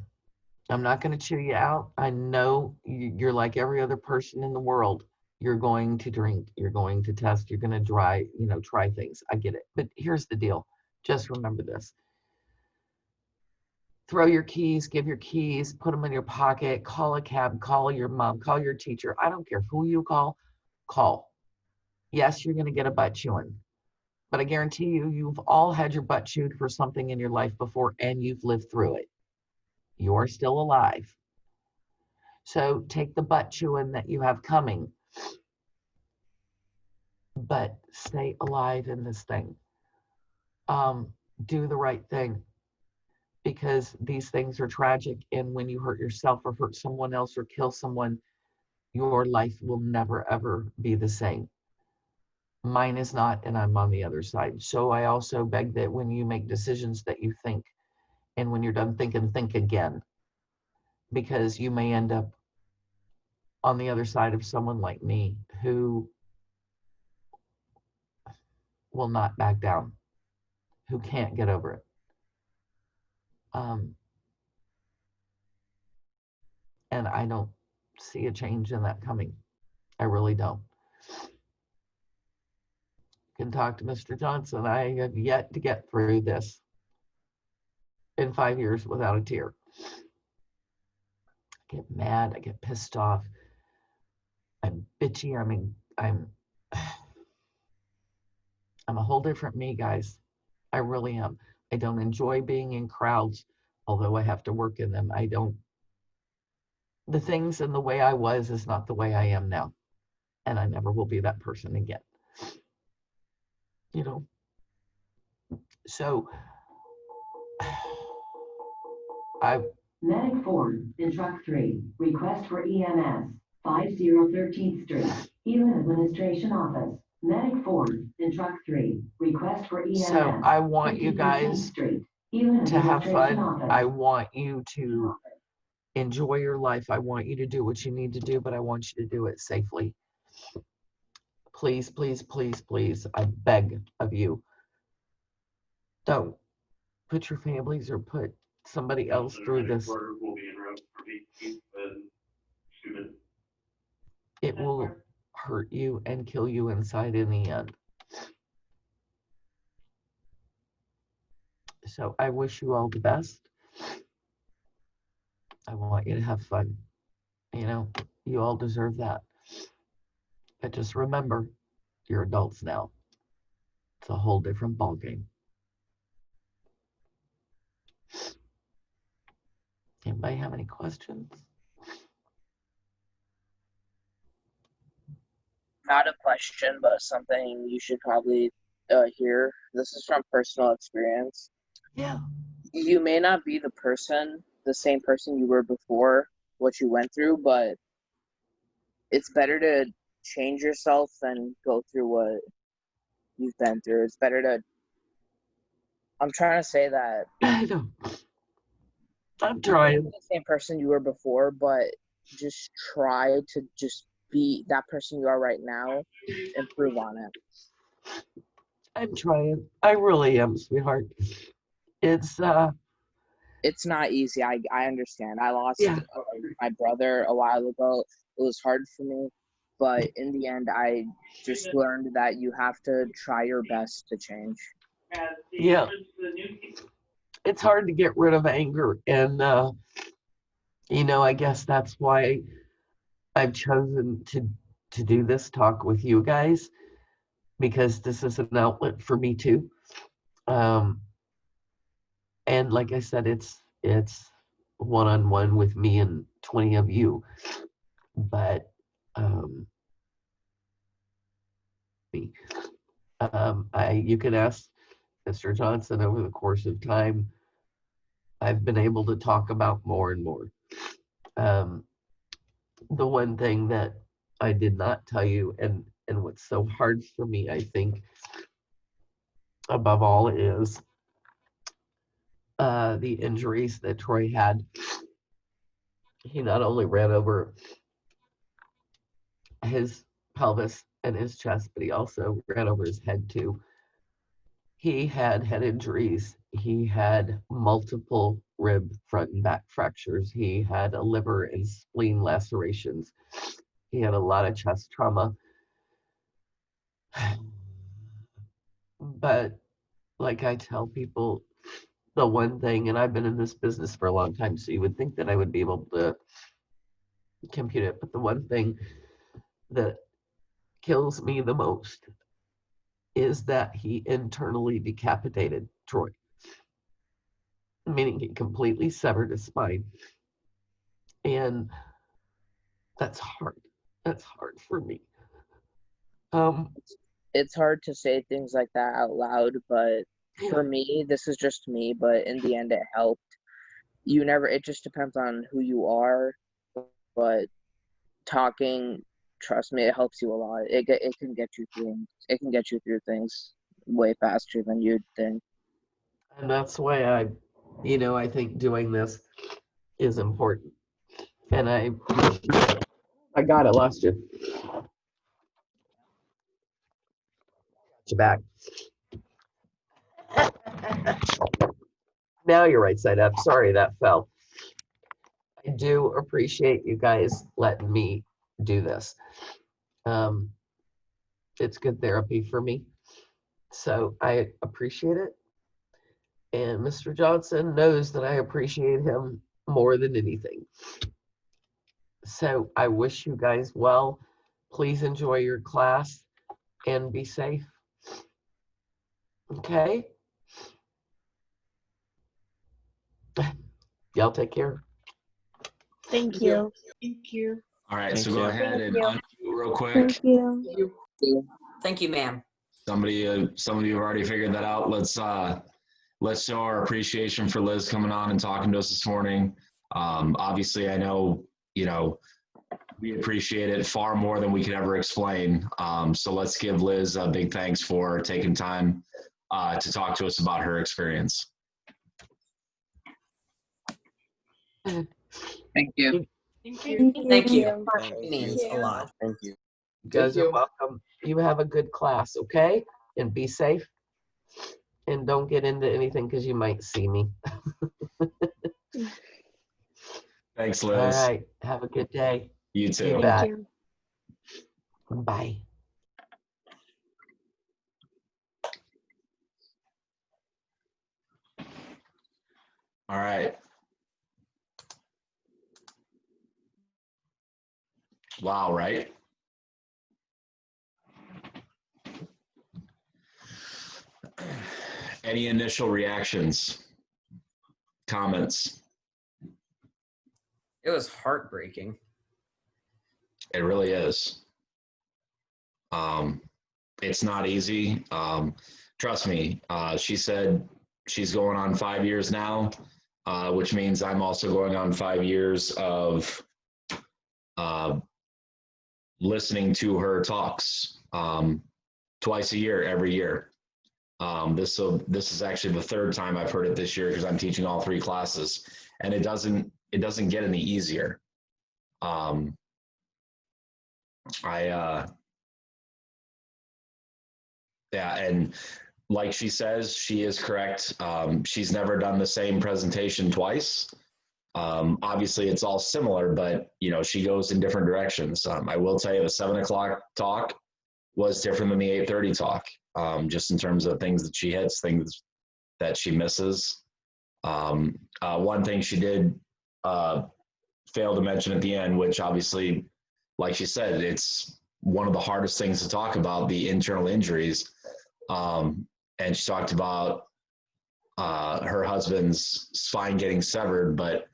I'm not going to chew you out. I know you're like every other person in the world. You're going to drink. You're going to test. You're going to try things. I get it. But here's the deal. Just remember this. Throw your keys, give your keys, put them in your pocket, call a cab, call your mom, call your teacher. I don't care who you call. Yes, you're going to get a butt chewing. But I guarantee you, you've all had your butt chewed for something in your life before, and you've lived through it. You're still alive. So take the butt chewing that you have coming, but stay alive in this thing. Do the right thing, because these things are tragic. And when you hurt yourself or hurt someone else or kill someone, your life will never, ever be the same. Mine is not, and I'm on the other side. So I also beg that when you make decisions that you think, and when you're done thinking, think again, because you may end up on the other side of someone like me who will not back down, who can't get over it. And I don't see a change in that coming. I really don't. You can talk to Mr. Johnson. I have yet to get through this in 5 years without a tear. I get mad. I get pissed off. I'm bitchy. I'm a whole different me, guys. I really am. I don't enjoy being in crowds, although I have to work in them. The things and the way I was is not the way I am now. And I never will be that person again. So Medic 4 in truck 3, request for EMS, 5013th Street, Elin Administration Office. Medic 4 in truck 3, request for EMS. So I want you guys Street, to have fun. I want you to enjoy your life. I want you to do what you need to do, but I want you to do it safely. Please, please, please, please, I beg of you. Don't put your families or put somebody else through this. It will hurt you and kill you inside in the end. So I wish you all the best. I want you to have fun. You all deserve that. But just remember, you're adults now. It's a whole different ballgame. Anybody have any questions? Not a question, but something you should probably hear. This is from personal experience. Yeah. You may not be the same person you were before what you went through, but it's better to change yourself than go through what you've been through. It's better to, I'm trying to say that I know. I'm you trying. can't be the same person you were before, but just try to just be that person you are right now, improve on it. I'm trying. I really am, sweetheart. It's It's not easy. I understand. I lost yeah. my brother a while ago. It was hard for me, but in the end, I just learned that you have to try your best to change. Yeah. It's hard to get rid of anger, and I guess that's why I've chosen to do this talk with you guys, because this is an outlet for me too. And like I said, it's one-on-one with me and 20 of you. But you can ask Mr. Johnson. Over the course of time, I've been able to talk about more and more. The one thing that I did not tell you, and what's so hard for me, I think, above all, is the injuries that Troy had. He not only ran over his pelvis and his chest, but he also ran over his head too. He had head injuries. He had multiple rib front and back fractures. He had a liver and spleen lacerations. He had a lot of chest trauma. But like I tell people, the one thing, and I've been in this business for a long time, so you would think that I would be able to compute it, but the one thing that kills me the most is that he internally decapitated Troy, meaning he completely severed his spine. And that's hard. That's hard for me. It's hard to say things like that out loud, but for me, this is just me, but in the end, it helped. It just depends on who you are, but talking, trust me, it helps you a lot. It can get you through things way faster than you'd think. And that's why I think doing this is important. And I got it, lost you. Got you back. Now you're right side up. Sorry, that fell. I do appreciate you guys letting me do this. It's good therapy for me. So I appreciate it. And Mr. Johnson knows that I appreciate him more than anything. So I wish you guys well. Please enjoy your class and be safe. Okay? Y'all take care. Thank you. Thank you. All right, Thank so go you. ahead and you. unmute real quick. Thank you. Thank you, ma'am. Some of you have already figured that out. Let's show our appreciation for Liz coming on and talking to us this morning. Obviously, I know, we appreciate it far more than we could ever explain. So let's give Liz a big thanks for taking time to talk to us about her experience. Thank you. Thank you. Thank you. Thank It means a lot. Thank you. You guys are welcome. You have a good class, okay? And be safe. And don't get into anything because you might see me. Thanks, All Liz. right. Have a good day. You too. You bet. Bye. All right. Wow, right? Any initial reactions, comments? It was heartbreaking. It really is. It's not easy. Trust me. She said she's going on 5 years now, which means I'm also going on 5 years of listening to her talks twice a year, every year. This is actually the third time I've heard it this year because I'm teaching all 3 classes, and it doesn't get any easier. Yeah, and like she says, she is correct. She's never done the same presentation twice. Obviously, it's all similar, but she goes in different directions. I will tell you, the 7 o'clock talk was different than the 8:30 talk, just in terms of things that she hits, things that she misses. One thing she did fail to mention at the end, which obviously, like she said, it's one of the hardest things to talk about, the internal injuries. And she talked about her husband's spine getting severed, but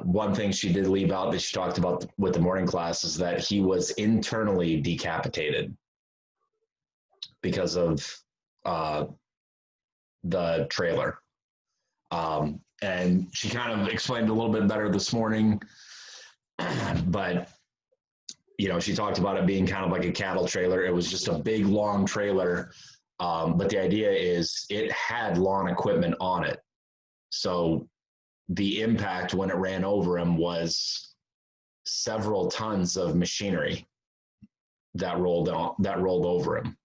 one thing she did leave out that she talked about with the morning class is that he was internally decapitated because of the trailer. And she kind of explained a little bit better this morning, but she talked about it being kind of like a cattle trailer. It was just a big, long trailer. But the idea is it had lawn equipment on it. So the impact when it ran over him was several tons of machinery that rolled over him.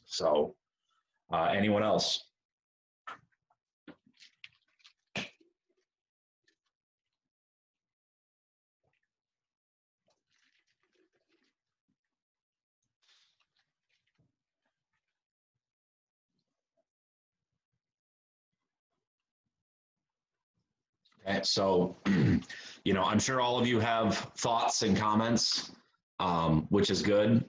So anyone else? Okay, so, I'm sure all of you have thoughts and comments, which is good.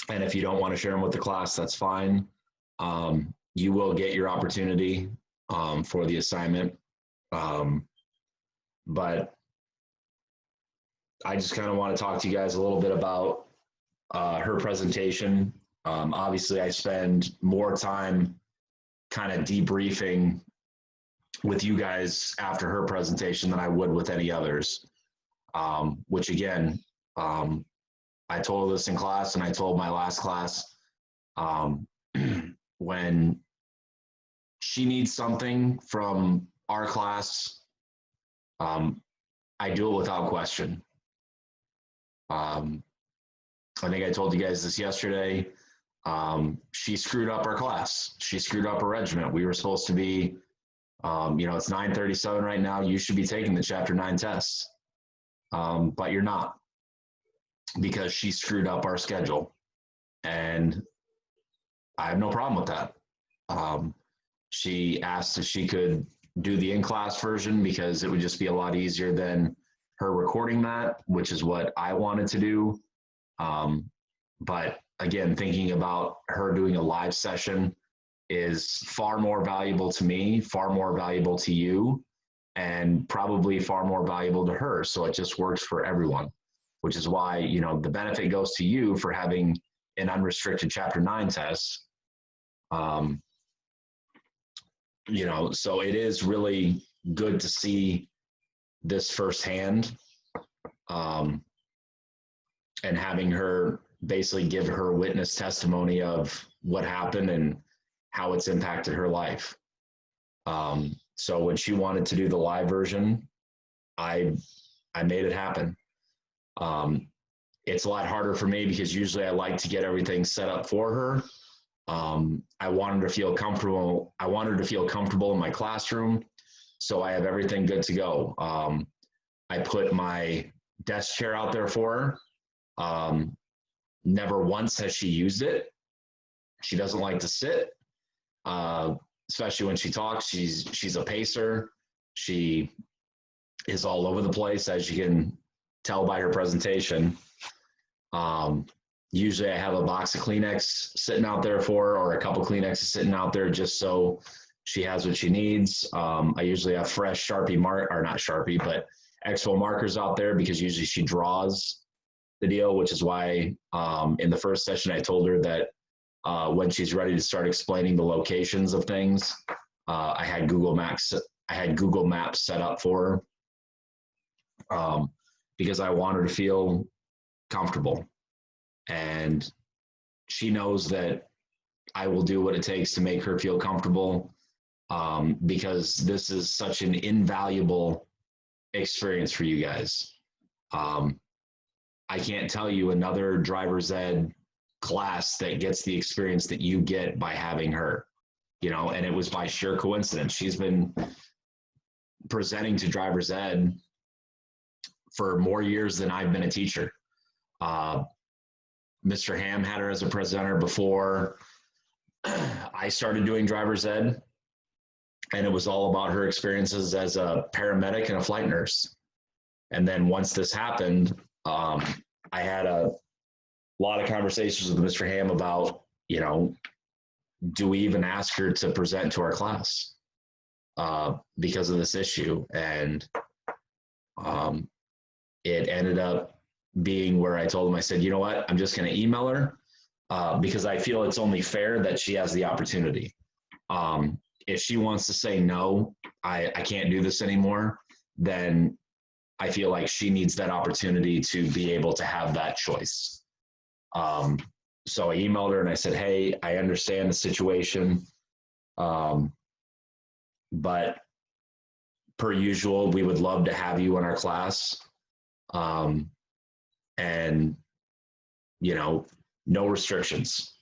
And if you don't want to share them with the class, that's fine. You will get your opportunity for the assignment. But I just kind of want to talk to you guys a little bit about her presentation. Obviously, I spend more time kind of debriefing with you guys after her presentation than I would with any others, which again, I told this in class and I told my last class, when she needs something from our class, I do it without question. I think I told you guys this yesterday. She screwed up our class. She screwed up our regiment. We were supposed to be, it's 9:37 right now. You should be taking the Chapter 9 tests, but you're not, because she screwed up our schedule. And I have no problem with that. She asked if she could do the in-class version because it would just be a lot easier than her recording that, which is what I wanted to do. But again, thinking about her doing a live session is far more valuable to me, far more valuable to you, and probably far more valuable to her. So it just works for everyone, which is why, the benefit goes to you for having an unrestricted Chapter 9 test. So it is really good to see this firsthand, and having her basically give her witness testimony of what happened and how it's impacted her life. So when she wanted to do the live version, I made it happen. It's a lot harder for me because usually I like to get everything set up for her. I wanted her to feel comfortable. I wanted her to feel comfortable in my classroom, so I have everything good to go. I put my desk chair out there for her. Never once has she used it. She doesn't like to sit, especially when she talks. She's a pacer. She is all over the place, as you can tell by her presentation. Usually I have a box of Kleenex sitting out there for her, or a couple Kleenexes sitting out there, just so she has what she needs. I usually have fresh Sharpie or not Sharpie, but Expo markers out there because usually she draws the deal, which is why in the first session I told her that when she's ready to start explaining the locations of things, I had Google Maps set up for her because I want her to feel comfortable, and she knows that I will do what it takes to make her feel comfortable because this is such an invaluable experience for you guys. I can't tell you another driver's ed class that gets the experience that you get by having her, and it was by sheer coincidence. She's been presenting to driver's ed for more years than I've been a teacher. Mr. Ham had her as a presenter before I started doing driver's ed, and it was all about her experiences as a paramedic and a flight nurse. And then once this happened, I had a lot of conversations with Mr. Ham about, do we even ask her to present to our class because of this issue? And it ended up being where I told him, I said, you know what, I'm just going to email her because I feel it's only fair that she has the opportunity. If she wants to say, no, I can't do this anymore, then I feel like she needs that opportunity to be able to have that choice. So I emailed her and I said, hey, I understand the situation. But per usual, we would love to have you in our class. And, no restrictions.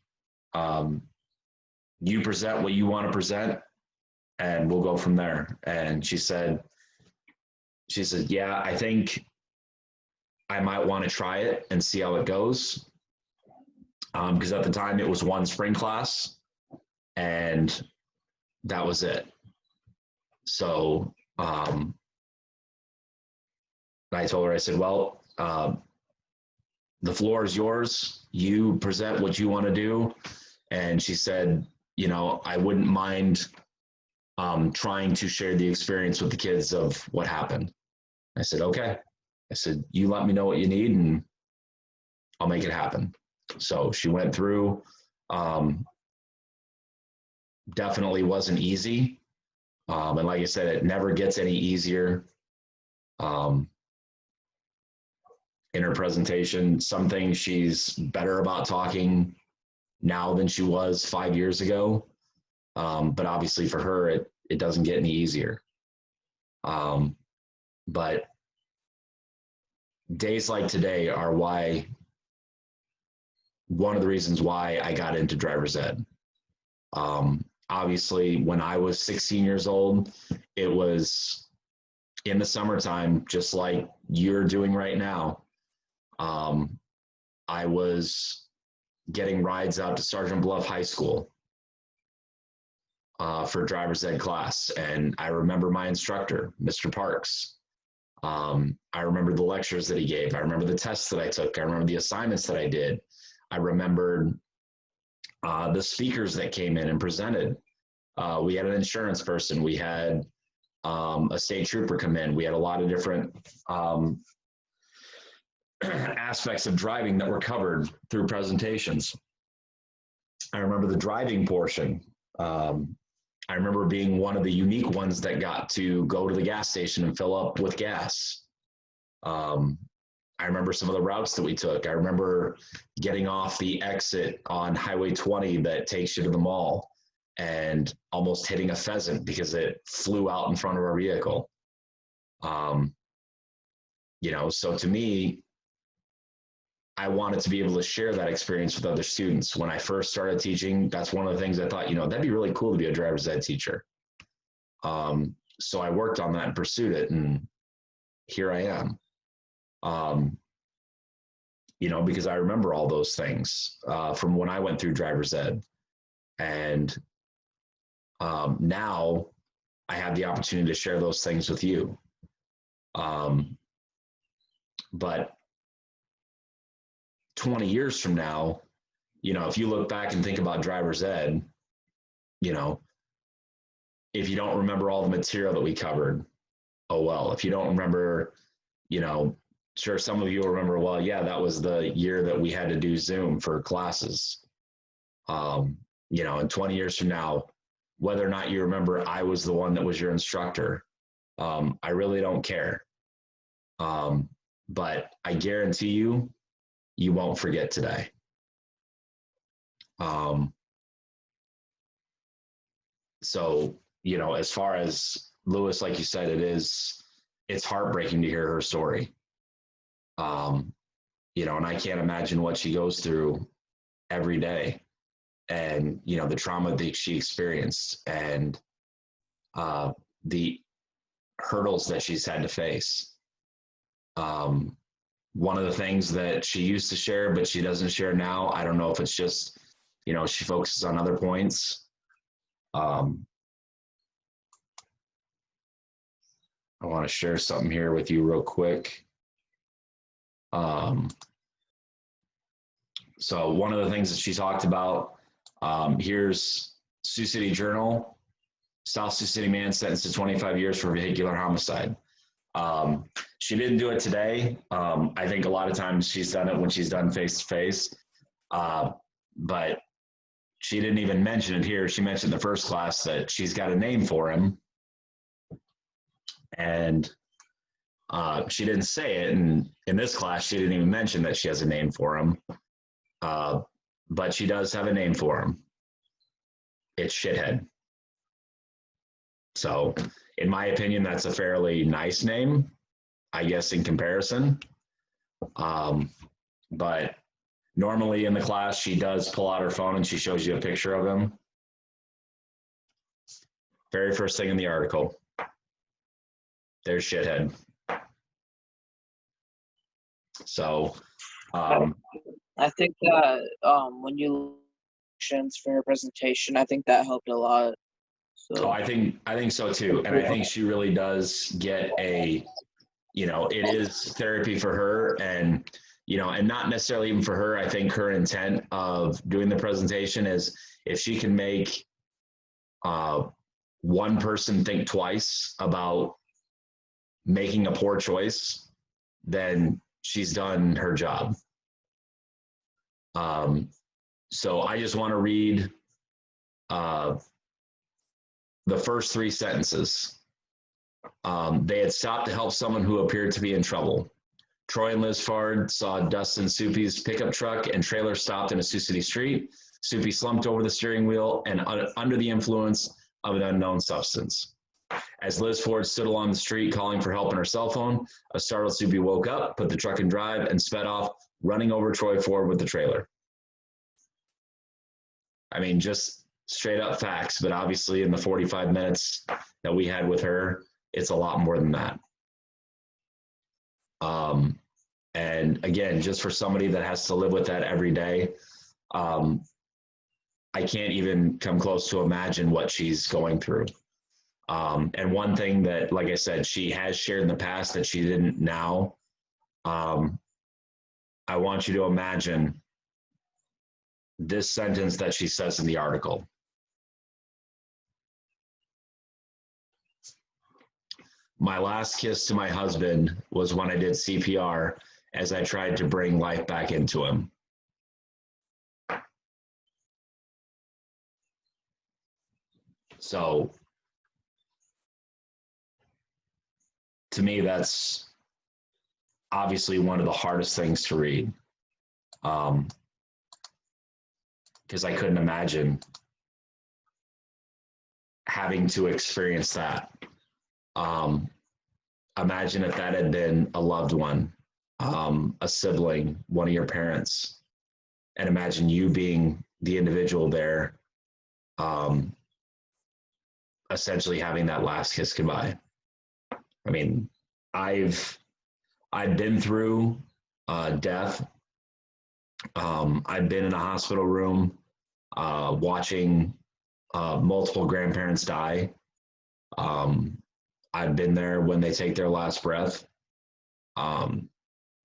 You present what you want to present and we'll go from there. And she said, yeah, I think I might want to try it and see how it goes. Because at the time it was one spring class and that was it. So I told her, I said, well, the floor is yours. You present what you want to do. And she said, I wouldn't mind trying to share the experience with the kids of what happened. I said, okay. I said, you let me know what you need and I'll make it happen. So she went through, definitely wasn't easy. And like I said, it never gets any easier. In her presentation, some things she's better about talking now than she was 5 years ago. But obviously for her, it doesn't get any easier. But days like today are one of the reasons why I got into driver's ed. Obviously, when I was 16 years old, it was in the summertime, just like you're doing right now. I was getting rides out to Sergeant Bluff High School for driver's ed class. And I remember my instructor, Mr. Parks. I remember the lectures that he gave. I remember the tests that I took. I remember the assignments that I did. I remembered the speakers that came in and presented. We had an insurance person. We had a state trooper come in. We had a lot of different aspects of driving that were covered through presentations. I remember the driving portion. I remember being one of the unique ones that got to go to the gas station and fill up with gas. I remember some of the routes that we took. I remember getting off the exit on Highway 20 that takes you to the mall and almost hitting a pheasant because it flew out in front of our vehicle. So to me, I wanted to be able to share that experience with other students. When I first started teaching, that's one of the things I thought, that'd be really cool to be a driver's ed teacher. So I worked on that and pursued it, and here I am. Because I remember all those things from when I went through driver's ed. And now I have the opportunity to share those things with you. But 20 years from now, if you look back and think about driver's ed, if you don't remember all the material that we covered, oh well. If you don't remember, you know, sure, some of you will remember, well, yeah, that was the year that we had to do Zoom for classes. You know, and 20 years from now, whether or not you remember I was the one that was your instructor, I really don't care. But I guarantee you, you won't forget today. So, you know, as far as Lewis, like you said, it's heartbreaking to hear her story. You know, and I can't imagine what she goes through every day, and, you know, the trauma that she experienced, and the hurdles that she's had to face. One of the things that she used to share, but she doesn't share now, I don't know if it's just, you know, she focuses on other points. I want to share something here with you real quick. So one of the things that she talked about, here's Sioux City Journal, South Sioux City man sentenced to 25 years for vehicular homicide. She didn't do it today. I think a lot of times she's done it when she's done face-to-face, but she didn't even mention it here. She mentioned in the first class that she's got a name for him, and she didn't say it. And in this class, she didn't even mention that she has a name for him, but she does have a name for him. It's Shithead. So in my opinion, that's a fairly nice name, I guess, in comparison. But normally in the class, she does pull out her phone and she shows you a picture of him. Very first thing in the article. There's Shithead. So I think that when you for her presentation, I think that helped a lot. So I think so too. And I think she really does get a, you know, it is therapy for her, and, you know, and not necessarily even for her. I think her intent of doing the presentation is if she can make one person think twice about making a poor choice, then she's done her job. So I just want to read the first three sentences. They had stopped to help someone who appeared to be in trouble. Troy and Liz Fard saw Dustin Soupy's pickup truck and trailer stopped in a Sioux City street. Soupy slumped over the steering wheel and under the influence of an unknown substance. As Liz Ford stood along the street calling for help on her cell phone, a startled Soupy woke up, put the truck in drive, and sped off, running over Troy Ford with the trailer. I mean, just straight up facts, but obviously in the 45 minutes that we had with her, it's a lot more than that. And again, just for somebody that has to live with that every day, I can't even come close to imagine what she's going through. And one thing that, like I said, she has shared in the past that she didn't now, I want you to imagine this sentence that she says in the article. My last kiss to my husband was when I did CPR as I tried to bring life back into him. So to me, that's obviously one of the hardest things to read, because I couldn't imagine having to experience that. Imagine if that had been a loved one, a sibling, one of your parents, and imagine you being the individual there, essentially having that last kiss goodbye. I mean, I've been through death. I've been in a hospital room watching multiple grandparents die. I've been there when they take their last breath.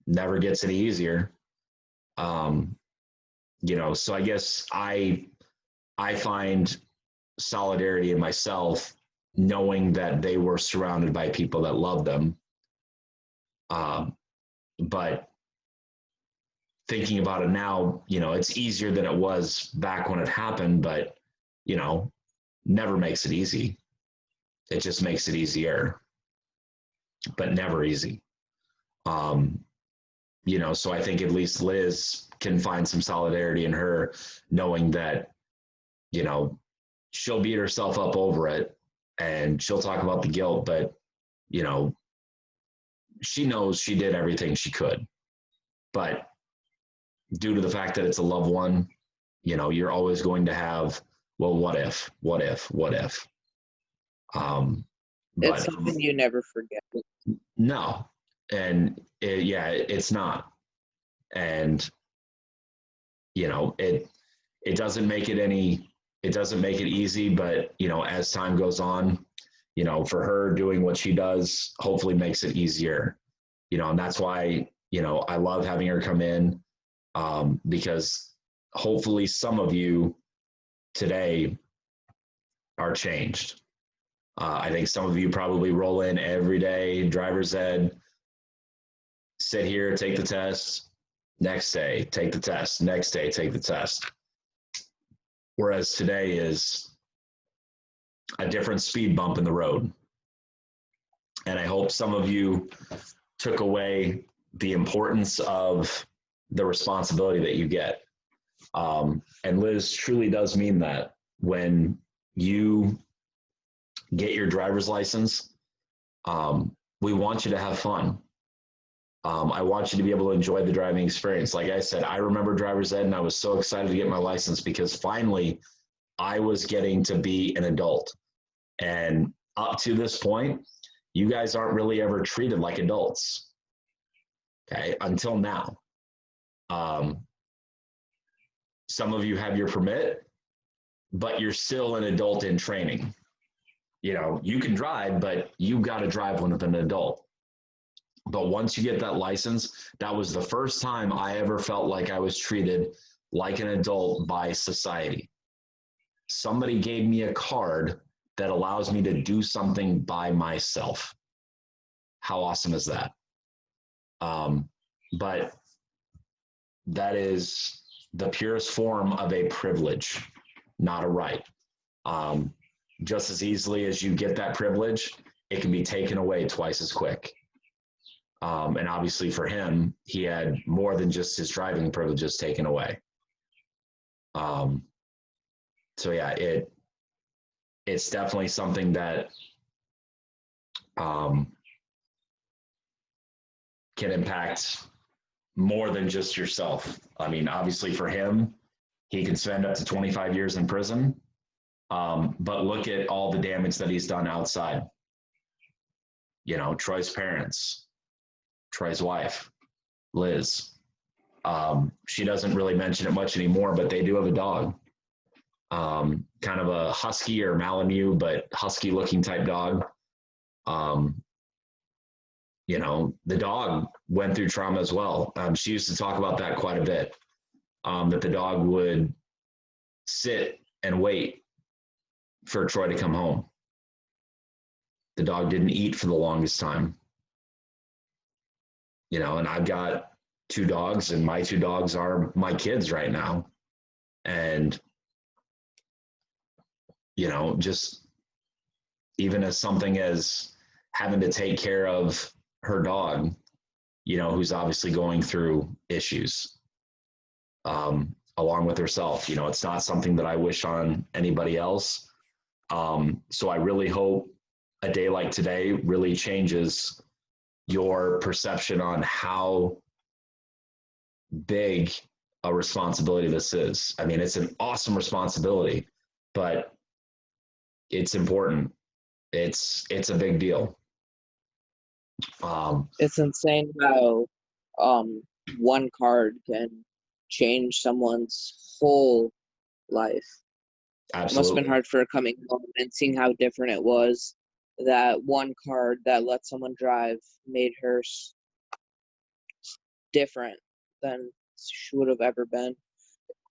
Never gets any easier. You know, so I guess I find solidarity in myself knowing that they were surrounded by people that loved them. But thinking about it now, you know, it's easier than it was back when it happened, but, you know, never makes it easy. It just makes it easier, but never easy. You know, so I think at least Liz can find some solidarity in her, knowing that, you know, she'll beat herself up over it and she'll talk about the guilt, but, you know, she knows she did everything she could. But due to the fact that it's a loved one, you know, you're always going to have, well, what if? It's But something you never forget. no, and it's not. And, you know, it doesn't make it easy, but, you know, as time goes on, you know, for her doing what she does, hopefully makes it easier, you know, and that's why, you know, I love having her come in, because hopefully some of you today are changed. I think some of you probably roll in every day, driver's ed, sit here, take the test, next day, take the test, next day, take the test. Whereas today is a different speed bump in the road. And I hope some of you took away the importance of the responsibility that you get. And Liz truly does mean that. When you get your driver's license, we want you to have fun. I want you to be able to enjoy the driving experience. Like I said, I remember driver's ed and I was so excited to get my license because finally I was getting to be an adult. And up to this point, you guys aren't really ever treated like adults. Okay, until now. Some of you have your permit, but you're still an adult in training. You know, you can drive, but you got to drive when an adult. But once you get that license, that was the first time I ever felt like I was treated like an adult by society. Somebody gave me a card that allows me to do something by myself. How awesome is that? But that is the purest form of a privilege, not a right. Just as easily as you get that privilege, it can be taken away twice as quick. And obviously for him, he had more than just his driving privileges taken away. So yeah, it's definitely something that can impact more than just yourself. I mean, obviously for him, he can spend up to 25 years in prison. But look at all the damage that he's done outside. You know, Troy's parents, Troy's wife, Liz. She doesn't really mention it much anymore, but they do have a dog. Kind of a husky or Malamute, but husky looking type dog. You know, the dog went through trauma as well. She used to talk about that quite a bit, that the dog would sit and wait for Troy to come home. The dog didn't eat for the longest time. You know, and I've got 2 dogs, and my 2 dogs are my kids right now. And, you know, just even as something as having to take care of her dog, you know, who's obviously going through issues, along with herself. You know, it's not something that I wish on anybody else. So I really hope a day like today really changes your perception on how big a responsibility this is. I mean, it's an awesome responsibility, but it's important. It's a big deal. It's insane how one card can change someone's whole life. Absolutely. It must have been hard for her coming home and seeing how different it was. That one card that let someone drive made her different than she would have ever been.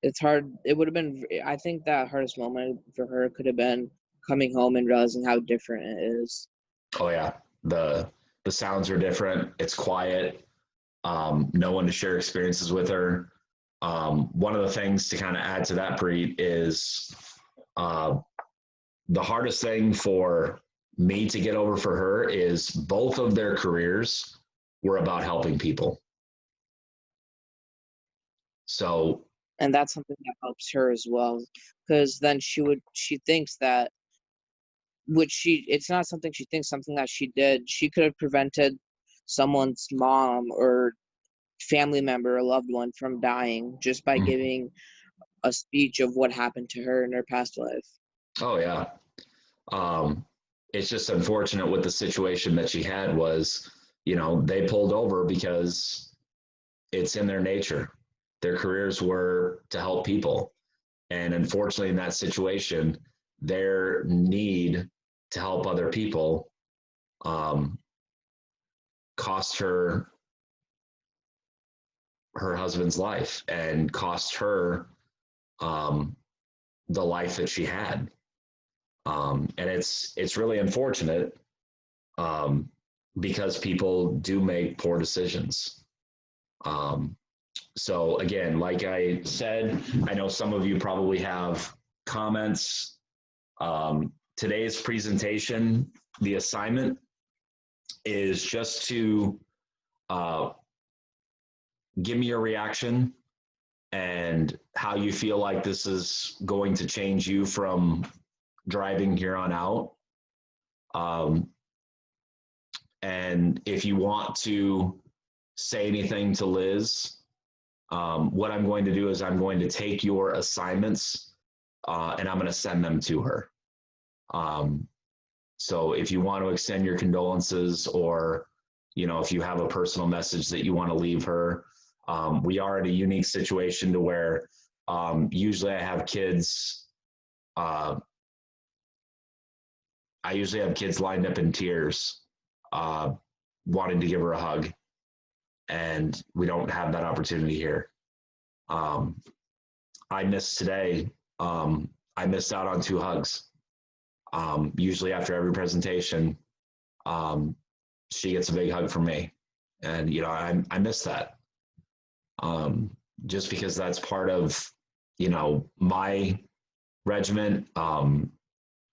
It's hard. It would have been, I think that hardest moment for her could have been coming home and realizing how different it is. Oh yeah, the sounds are different. It's quiet. No one to share experiences with her. One of the things to kind of add to that, Preet, is the hardest thing for me to get over for her is both of their careers were about helping people. So, and that's something that helps her as well, because then she thinks that, it's not something she thinks, something that she did. She could have prevented someone's mom or family member or loved one from dying just by giving a speech of what happened to her in her past life. Oh yeah. It's just unfortunate with the situation that she had was, they pulled over because it's in their nature. Their careers were to help people. And unfortunately, in that situation, their need to help other people cost her husband's life and cost her the life that she had. And it's really unfortunate because people do make poor decisions. So again, like I said, I know some of you probably have comments. Today's presentation, the assignment is just to give me your reaction and how you feel like this is going to change you from driving here on out. And if you want to say anything to Liz, what I'm going to do is I'm going to take your assignments and I'm going to send them to her. So if you want to extend your condolences, or, if you have a personal message that you want to leave her, we are in a unique situation to where usually I have kids, I usually have kids lined up in tears, wanting to give her a hug. And we don't have that opportunity here. I missed today. I missed out on 2 hugs. Usually after every presentation, she gets a big hug from me. And, I miss that. Just because that's part of, my regiment.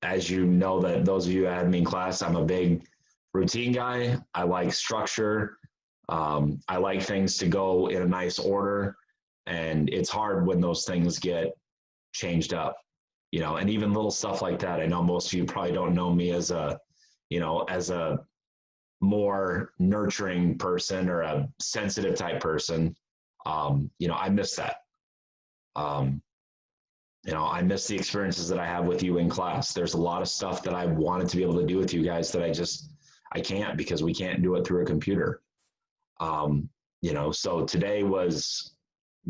As you know, that those of you that had me in class, I'm a big routine guy. I like structure. I like things to go in a nice order, and it's hard when those things get changed up, and even little stuff like that. I know most of you probably don't know me as a more nurturing person or a sensitive type person. I miss that. I miss the experiences that I have with you in class. There's a lot of stuff that I wanted to be able to do with you guys that I can't, because we can't do it through a computer. So today was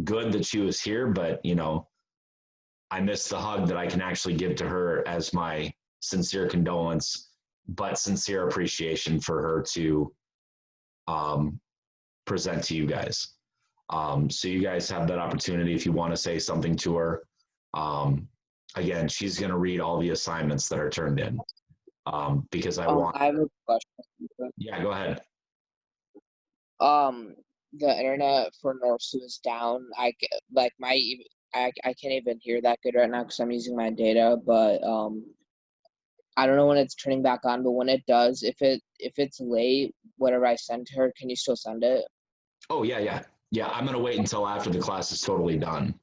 good that she was here, but, I missed the hug that I can actually give to her as my sincere condolence, but sincere appreciation for her to present to you guys. So you guys have that opportunity if you want to say something to her. Again, she's going to read all the assignments that are turned in, because I have a question. Yeah, go ahead. The internet for Norsu is down. I can't even hear that good right now because I'm using my data, but I don't know when it's turning back on, but when it does, if it's late, whatever I send to her, can you still send it? Oh yeah. I'm going to wait until after the class is totally done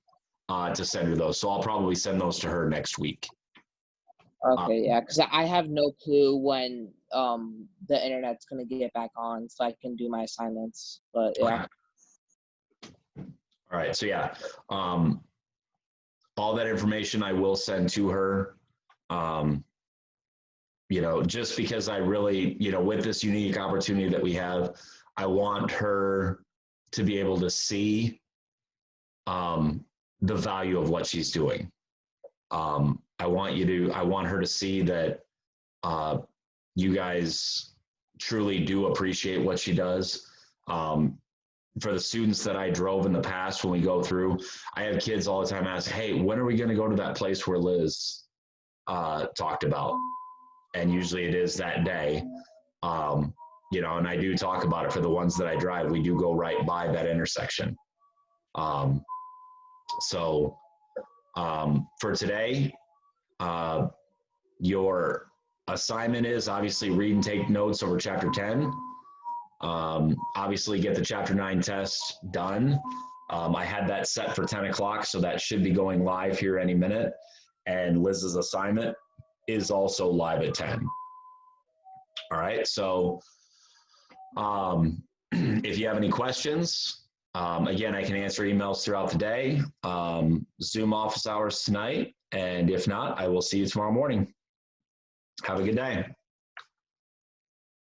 to send her those. So I'll probably send those to her next week. Okay, yeah, because I have no clue when the internet's going to get back on, so I can do my assignments. But yeah. All right. So yeah, all that information I will send to her. Just because I really, with this unique opportunity that we have, I want her to be able to see the value of what she's doing. I want her to see that you guys truly do appreciate what she does. For the students that I drove in the past, when we go through, I have kids all the time ask, hey, when are we going to go to that place where Liz talked about. And usually it is that day. You know, and I do talk about it for the ones that I drive. We do go right by that intersection. So for today, your assignment is obviously read and take notes over chapter 10. Obviously get the chapter 9 test done. I had that set for 10 o'clock, so that should be going live here any minute. And Liz's assignment is also live at 10. All right, so if you have any questions, again, I can answer emails throughout the day, Zoom office hours tonight, and if not, I will see you tomorrow morning. Have a good day.